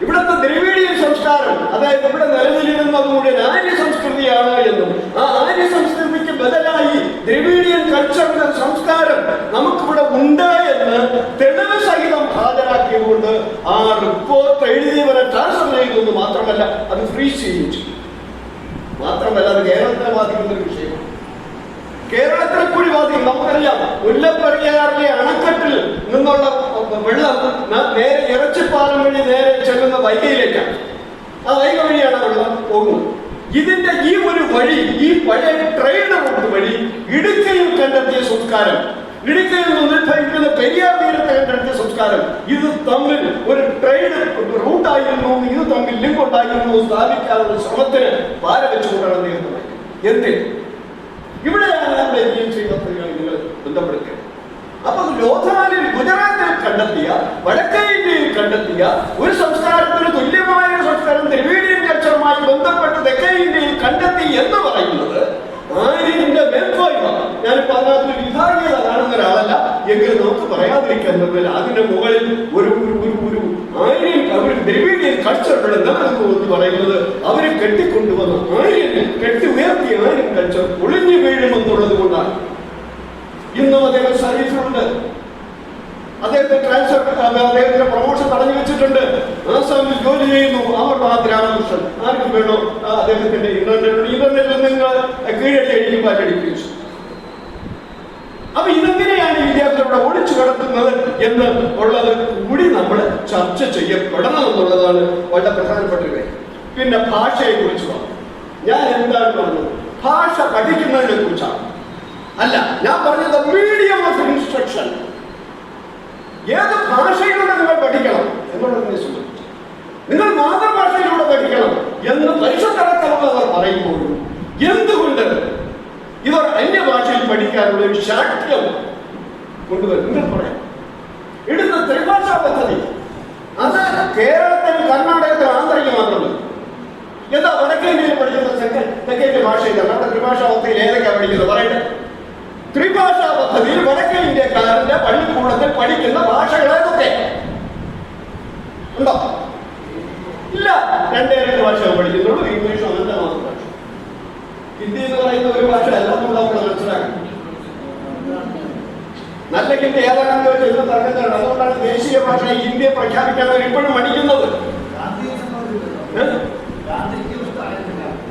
ഇവിടുത്തെ ദ്രവിഡിയൻ സംസ്കാരം, അതായത് ഇവിടെ നിലനിന്നിരുന്നത് മുഴുവൻ ആര്യ സംസ്കൃതിയാണ് എന്നും ആ ആര്യ സംസ്കൃതിക്ക് ബദലായി ദ്രവിഡിയൻ കൾച്ചറിന്റെ സംസ്കാരം നമുക്കിവിടെ ഉണ്ട് എന്ന് തെളിവ് സഹിതം ഹാജരാക്കിയതുകൊണ്ട് ആ റിപ്പോർട്ട് എഴുതിയവരെ ട്രാൻസ്ഫർ ചെയ്തു. മാത്രമല്ല അത് ഫ്രീസ് ചെയ്യിച്ചു. മാത്രമല്ല അത് കേരളത്തെ ബാധിക്കുന്ന ഒരു വിഷയമാണ്. കേരളത്തിലെ കൂടി ബാധിക്കും. നമുക്കറിയാം, മുല്ലപ്പെരിയാറിലെ അണക്കെട്ടിൽ നിന്നുള്ള വെള്ളം നേരെ ഇറച്ചിപ്പാലം വഴി നേരെ ചെല്ലുന്ന വൈഗയിലേക്കാണ്. ആ വൈഗ വഴിയാണ് വെള്ളം പോകുന്നത്. ഇതിന്റെ ഈ ഒരു വഴി, ഈ പഴയ ട്രേഡ് റൂട്ട് വഴി ഇടുക്കിയിൽ കണ്ടെത്തിയ സംസ്കാരം, ഇടുക്കിയിൽ നിന്ന് ഉത്ഭവിക്കുന്ന പെരിയാർ തീരത്തെ കണ്ടെത്തിയ സംസ്കാരം, ഇത് തമ്മിൽ ഒരു ട്രേഡ് റൂട്ടായിരുന്നു, ഇത് തമ്മിൽ ലിങ്ക് ഉണ്ടായിരുന്നു സ്ഥാപിക്കാനുള്ള ശ്രമത്തിന് പാര വെച്ചുകൊണ്ടാണ് അദ്ദേഹം എന്ത് ഇവിടെയാണ് നമ്മൾ നിങ്ങൾ ബന്ധപ്പെടുത്തിയത്. അപ്പൊ ലോഥാലിൽ ഗുജറാത്തിൽ കണ്ടെത്തിയ, വടക്കേ ഇന്ത്യയിൽ കണ്ടെത്തിയ ഒരു സംസ്കാരത്തിന് തുല്യമായ ഒരു സംസ്കാരം ദ്രവിഡിയൻ കൾച്ചറുമായി ബന്ധപ്പെട്ട് തെക്കേ ഇന്ത്യയിൽ കണ്ടെത്തി എന്ന് പറയുന്നത് ആര്യന്റെ മേൽക്കോയ്മ. ഞാനിപ്പോ അതിനകത്ത് വിഭാഗീയത കാണുന്ന ഒരാളല്ല, എങ്കിലും നമുക്ക് പറയാതിരിക്കാൻ പറ്റില്ല. അതിന്റെ മുകളിൽ ഒരു ആര്യൻ, അവർ ദ്രവിഡിയൻ കൾച്ചറുകൾ എന്ന് പറയുന്നത് അവരെ കെട്ടിക്കൊണ്ടുവന്ന ആര്യന് കെട്ടി ഉയർത്തിയ ആര്യൻ കൾച്ചർ ഒളിഞ്ഞു വീഴുമെന്നുള്ളത് കൊണ്ടാണ്. ഇന്നും അദ്ദേഹം സർവീസിലുണ്ട്. അദ്ദേഹത്തെ അദ്ദേഹത്തിന്റെ പ്രൊമോഷൻ തടഞ്ഞു വെച്ചിട്ടുണ്ട്. ആസാമിൽ ജോലി ചെയ്യുന്നു അമർനാഥ് രാമകൃഷ്ണൻ. ആർക്കും വേണോ അദ്ദേഹത്തിന്റെ ഇന്റർനെറ്റിൽ നിങ്ങൾ കീഴടി അടിക്കും പാറ്റടിപ്പിച്ചു. അപ്പൊ ഇതെങ്ങനെയാണ് വിദ്യാർത്ഥികളുടെ ഒളിച്ചു കിടത്തുന്നത് എന്ന് ഉള്ളത് കൂടി നമ്മൾ ചർച്ച ചെയ്യപ്പെടണം എന്നുള്ളതാണ് വളരെ പ്രധാനപ്പെട്ട ഒരു കാര്യം. പിന്നെ ഭാഷയെ കുറിച്ച് പറഞ്ഞു. ഞാൻ എന്താണ് പറഞ്ഞത്? ഭാഷ പഠിക്കുന്നതിനെ കുറിച്ചാണ് അല്ല ഞാൻ പറഞ്ഞത്. മീഡിയം ഓഫ് ഇൻസ്ട്രക്ഷൻ, ഏത് ഭാഷയിലൂടെ നിങ്ങൾ പഠിക്കണം എന്നുള്ളതിനെ സംബന്ധിച്ച്, നിങ്ങൾ മാതൃഭാഷയിലൂടെ പഠിക്കണം എന്ന് പരിശുദ്ധർ പറയുമ്പോഴും എന്തുകൊണ്ട് ഇവർ അന്യഭാഷയിൽ പഠിക്കാനുള്ള ഒരു ശാഠ്യം കൊണ്ടുവരും? നിങ്ങൾ പറയാം. ഇടുന്ന ത്രിഭാഷാ പദ്ധതി അത് കേരളത്തിൽ, കർണാടകത്തിൽ, ആന്ധ്രയ്ക്ക് മാത്രമല്ല. എന്താ വടക്കേ ഇന്ത്യയിൽ പഠിക്കുന്ന തെക്കേ ഭാഷ ഇതാണ്. നമ്മുടെ ത്രിഭാഷാ പദ്ധതിയിൽ ഏതൊക്കെയാണ് പഠിക്കുന്നത് പറയട്ടെ. ത്രിഭാഷാ പദ്ധതിയിൽ വടക്കേ ഇന്ത്യക്കാരന്റെ പള്ളിക്കൂടത്തിൽ പഠിക്കുന്ന ഭാഷകൾ ഏതൊക്കെ ഉണ്ടോ? ഇല്ല, 2 ഭാഷകൾ പഠിക്കുന്നുള്ളൂ. ഇംഗ്ലീഷും അങ്ങനത്തെ മാതൃഭാഷ. ഹിന്ദി എന്ന് പറയുന്ന ഒരു ഭാഷ എല്ലാം നമ്മൾ മനസ്സിലാക്കണം. നല്ല ഹിന്ദി ഏതാണെന്ന് വെച്ചാൽ തർക്കത്തിലാണ്. അതുകൊണ്ടാണ് ദേശീയ ഭാഷ ഹിന്ദിയെ പ്രഖ്യാപിക്കാൻ അവർ ഇപ്പോഴും പഠിക്കുന്നത്.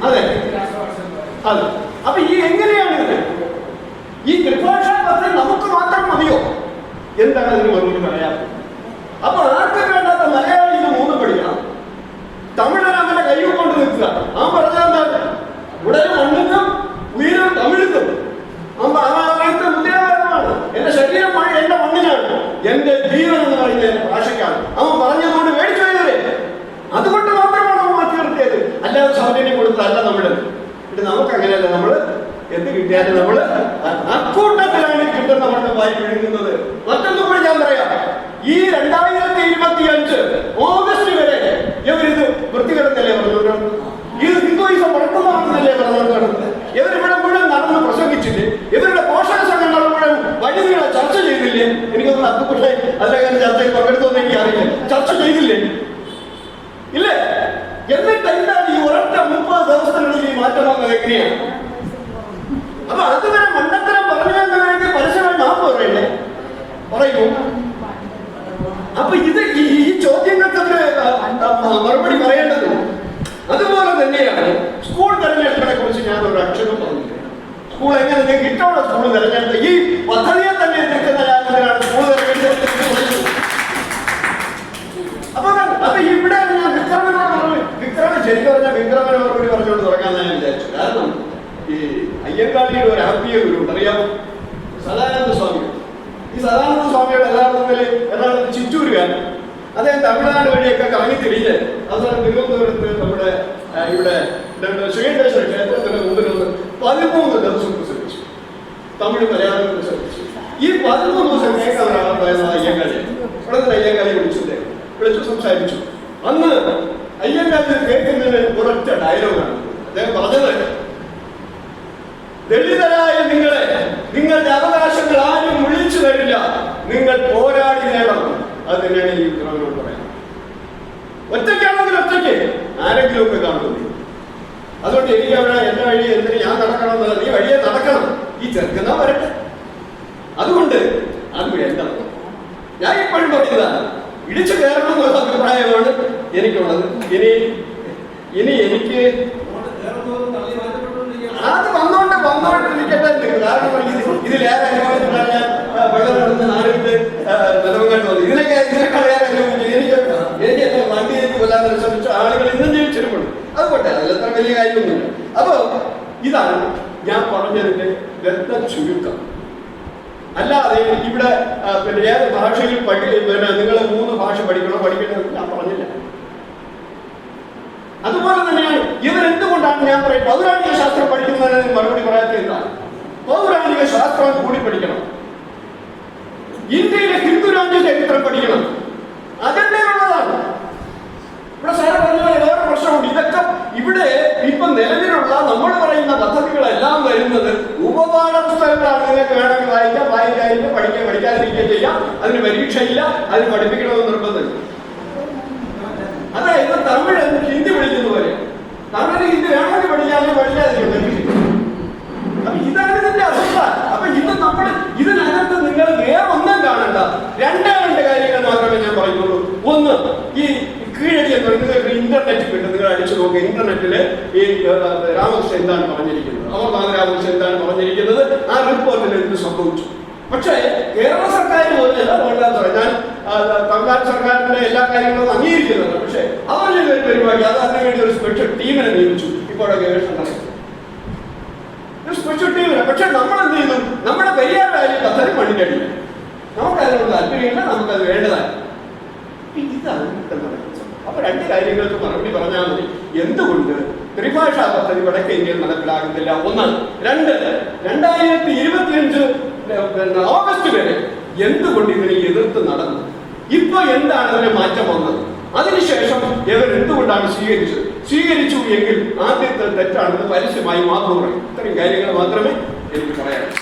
അതെ അതെ. അപ്പൊ ഈ എങ്ങനെയാണ് ഇത്? ഈ ത്രിഭാഷാ പദ്ധതി നമുക്ക് മാത്രം മതിയോ? എന്താണ് അതിന് മറുപടി പറയാറ്? അപ്പൊ ആർക്കും വേണ്ടാത്ത മലയാളി ഇത് 3 പഠിക്കണം. തമിഴൻ അങ്ങനെ കൈ കൊണ്ട് നിൽക്കുക. ആ പറഞ്ഞാൽ ഉടനെ മണ്ണുക്കും ഉയരും തമിഴുക്കും. അങ്ങനത്തെ മുദ്രാവാക്യമാണ്. എന്റെ ശരീരമായി എന്റെ മണ്ണിനാണ്, എന്റെ ജീവൻ എന്ന് പറയുന്നത് എന്റെ ഭാഷയ്ക്കാണ്. അവൻ പറഞ്ഞതുകൊണ്ട് മേടിച്ചു പോയവരെ അതുകൊണ്ട് മാത്രമാണ് അവൻ മാറ്റി നിർത്തിയത്. അല്ലാതെ സൗജന്യം കൊടുത്തതല്ല നമ്മുടെ. ഇത് നമുക്ക് അങ്ങനെയല്ല. നമ്മൾ എന്ത് കിട്ടിയാലും നമ്മൾ അക്കൂട്ടത്തിലാണ് കിട്ടുന്ന നമ്മുടെ വായി വിഴുങ്ങുന്നത്. മറ്റൊന്നും കൂടി ഞാൻ പറയാം. ഈ 2025 ഓഗസ്റ്റ് വരെ ഇവരിത് വൃത്തികെടുത്തല്ലേ പറഞ്ഞുകൊണ്ടാണ്, ഇത് ഹിന്ദുയിസം വളർത്തുന്നതാണെന്നല്ലേ പറഞ്ഞുകൊണ്ടാണ്. ഇവരിവിടെ മുഴുവൻ നടന്ന് പ്രസംഗിച്ചില്ലേ? ഇവരുടെ പോഷക സംഘങ്ങൾ മുഴുവൻ വൈദ്യുതികളെ ചർച്ച ചെയ്തില്ലേ? എനിക്കൊന്നും അതുപോലെ അതിലങ്ങനെ ചർച്ചയിൽ പങ്കെടുത്തോന്ന് എനിക്കറിയില്ല. ചർച്ച ചെയ്തില്ലേ? ഇല്ലേ? എന്നിട്ട് എന്താണ് ഈ ഒരൊറ്റ 30 ദിവസത്തിനുള്ളിൽ ഈ മാറ്റം വന്നത്? എങ്ങനെയാണ്? അപ്പൊ അതുവരെ മണ്ടത്തരം പറഞ്ഞതിന് പരസ്യമായി മാപ്പ് പറയണ്ടേ? പറയൂ. അപ്പൊ ഇത് ഈ ചോദ്യങ്ങൾക്ക് മറുപടി പറയേണ്ടത്. അതുപോലെ തന്നെയാണ് സ്കൂൾ തെരഞ്ഞെടുപ്പിനെ കുറിച്ച് ഞാൻ ഒരു അക്ഷരം പറഞ്ഞില്ല. സ്കൂൾ എങ്ങനെ നിങ്ങൾക്ക് ഇഷ്ടമുള്ള സ്കൂൾ തെരഞ്ഞെടുപ്പ്, ഈ പദ്ധതിയെ തന്നെ എതിർക്കുന്ന രാജ്യത്തിലാണ് സ്കൂൾ തെരഞ്ഞെടുപ്പ്. അപ്പൊ ഇവിടെ ഞാൻ വിക്രമനോട് പറഞ്ഞു, വിക്രമൻ ശരിക്കും പറഞ്ഞാൽ വിക്രമനെ മറുപടി പറഞ്ഞുകൊണ്ട് തുടങ്ങാൻ ഞാൻ വിചാരിച്ചു. കാരണം ഈ അയ്യങ്കാളിയുടെ ഒരു ആത്മീയ ഗുരുണ്ട്, അറിയാമോ? സദാനന്ദ സ്വാമി. ഈ സദാനന്ദ സ്വാമിയുടെ എറണാകുളത്ത് ചിറ്റൂരുകാരൻ. അദ്ദേഹം തമിഴ്നാട് വഴിയൊക്കെ കറങ്ങി തിരിഞ്ഞ് അവസാനം തിരുവനന്തപുരത്ത് നമ്മുടെ ഇവിടെ ശ്രീകണ്ഠേശ്വര ക്ഷേത്രത്തിന് മുമ്പിൽ നിന്ന് 13 ദിവസം പ്രസംഗിച്ചു. തമിഴ് മലയാളം പ്രസംഗിച്ചു. ഈ 13 ദിവസം കേൾക്കാൻ ഒരാളുണ്ടായിരുന്ന അയ്യങ്കാളി. ഉടനെ അയ്യങ്കാളി വിളിച്ചു സംസാരിച്ചു. അന്ന് അയ്യങ്കാളി കേൾക്കുന്നതിന് ഒരൊറ്റ ഡയലോഗാണ് അദ്ദേഹം പറഞ്ഞത്. ദളിതരായ നിങ്ങളുടെ അവകാശങ്ങൾ ആരും വിളിച്ചു തരില്ല, നിങ്ങൾ പോരാടി നേടണം. അത് തന്നെയാണ് ഈ വിക്രമനോട് പറയാം. ഒറ്റയ്ക്കാണെങ്കിൽ ഒറ്റയ്ക്ക്, ആരെങ്കിലും ഒക്കെ കാണുന്നു. അതുകൊണ്ട് എനിക്ക് അവിടെ എന്റെ വഴി എന്തിന് ഞാൻ നടക്കണം എന്നല്ല, നീ വഴിയെ നടക്കണം. ഈ ചെറുക്കുന്ന വരട്ടെ. അതുകൊണ്ട് അത് വേണ്ട. ഞാൻ ഇപ്പോഴും പറയുന്നതാണ്, ഇടിച്ചു കയറണം എന്നുള്ള അഭിപ്രായമാണ് എനിക്കുള്ളത്. ഇനി എനിക്ക് അത് വന്നോണ്ടിരിക്കട്ടെ. കാരണം ഇതിലേറെ അനുഭവത്തിലാണ് ഞാൻ വെള്ളം നടന്ന് നാടിട്ട് നിലവങ്ങാട്ട് വന്നത്. ഇതിനേക്കാൾ ഏറെ അനുഭവിച്ചു. എനിക്ക് വണ്ടിയിലേക്ക് കൊല്ലാൻ ശ്രമിച്ച ആളുകൾ ഇന്നും ജീവിച്ചിരുന്നുണ്ട്. അതുകൊണ്ട് അതിലത്ര വലിയ കാര്യമൊന്നുമില്ല. അപ്പോ ഇതാണ് ഞാൻ പറഞ്ഞതിന്റെ വ്യക്ത ചുരുക്കം. അല്ലാതെ ഇവിടെ പിന്നെ ഏത് ഭാഷയിൽ നിങ്ങൾ 3 ഭാഷ പഠിക്കണമെന്ന് ഞാൻ പറഞ്ഞില്ല. അതുപോലെ തന്നെയാണ് ഇവരെന്തുകൊണ്ടാണ് ഞാൻ പറയും പൗരാണിക ശാസ്ത്രം പഠിക്കുന്നതിന് മറുപടി പറയാത്ത എന്താണ്? പൗരാണിക ശാസ്ത്രം കൂടി പഠിക്കണം. ഇന്ത്യയിലെ ഹിന്ദു രാജ്യ ചരിത്രം പഠിക്കണം. അതെന്നെ ഉള്ളതാണ്. ഇവിടെ സാറ് പറഞ്ഞ വേറെ പ്രശ്നമുണ്ട്. ഇതൊക്കെ ഇവിടെ ഇപ്പൊ നിലവിലുള്ള നമ്മൾ പറയുന്ന പദ്ധതികളെല്ലാം വരുന്നത് ഉപപാഠ പുസ്തകങ്ങളാണ്. നിങ്ങൾക്ക് വേണമെങ്കിൽ വായിക്കാതിരിക്കുക, പഠിക്കാതിരിക്കുക ചെയ്യാം. അതിന് പരീക്ഷയില്ല, അതിന് പഠിപ്പിക്കണമെന്ന് നിർബന്ധമില്ല. അതായത് തമിഴ് ഹിന്ദി പഠിക്കുന്ന പോലെ തമിഴ് ഹിന്ദി വേണമെങ്കിൽ പഠിക്കാതിരിക്കും. അപ്പൊ ഇതാണ് ഇതിന്റെ അവസ്ഥ. അപ്പൊ ഇത് നമ്മൾ ഇതിനകത്ത് നിങ്ങൾ വേറെ ഒന്നും കാണണ്ട. രണ്ട് കാര്യങ്ങൾ മാത്രമേ ഞാൻ പറയുന്നുള്ളൂ. ഒന്ന്, ഈ കീഴടി എന്ന് പറയുന്നത് ഇന്റർനെറ്റ് കിട്ടും. നിങ്ങൾ അടിച്ചു നോക്കുക. ഇന്റർനെറ്റില് ഈ രാമകൃഷ്ണൻ എന്താണ് പറഞ്ഞിരിക്കുന്നത്, അമർനാഥ് രാമകൃഷ്ണൻ എന്താണ് പറഞ്ഞിരിക്കുന്നത്, ആ റിപ്പോർട്ടിൽ എന്ത് സംഭവിച്ചു. പക്ഷേ കേരള സർക്കാർ പോലെയല്ല വേണ്ടാന്ന് പറഞ്ഞാൽ തമിഴ്നാട് സർക്കാരിന്റെ എല്ലാ കാര്യങ്ങളും അംഗീകരിക്കുന്നുണ്ട്. പക്ഷെ അവർ ഒരു പരിപാടി അതിനുവേണ്ടി ഒരു സ്പെഷ്യൽ ടീമിനെ നിയമിച്ചു. ഇപ്പോൾ ഗവേഷണം നടത്തും ഒരു സ്പെഷ്യൽ ടീമിനെ. പക്ഷെ നമ്മൾ എന്ത് ചെയ്തു? നമ്മുടെ പെരിയാർ വാലി പദ്ധതി മണ്ണിനടിയില്ല. നമുക്കതിനോട് താല്പര്യമില്ല, നമുക്കത് വേണ്ടതാണ്. ഇതാണ് നടക്കുന്നത്. അപ്പൊ 2 കാര്യങ്ങൾക്ക് മറുപടി പറഞ്ഞാൽ മതി. എന്തുകൊണ്ട് ത്രിഭാഷാ പദ്ധതി വടക്കേ ഇന്ത്യയിൽ നടപ്പിലാകുന്നില്ല? 1. 2, 2025 ഓഗസ്റ്റ് വരെ എന്തുകൊണ്ട് ഇതിനെ എതിർത്ത് നടന്നു? ഇപ്പൊ എന്താണ് അതിനെ മാറ്റം വന്നത്? അതിനുശേഷം ഇവർ എന്തുകൊണ്ടാണ് സ്വീകരിച്ചു എങ്കിൽ ആദ്യത്തെ തെറ്റാണെന്ന് പരസ്യമായി മാപ്പ് പറയും. ഇത്രയും കാര്യങ്ങൾ മാത്രമേ എനിക്ക് പറയാനുള്ളൂ.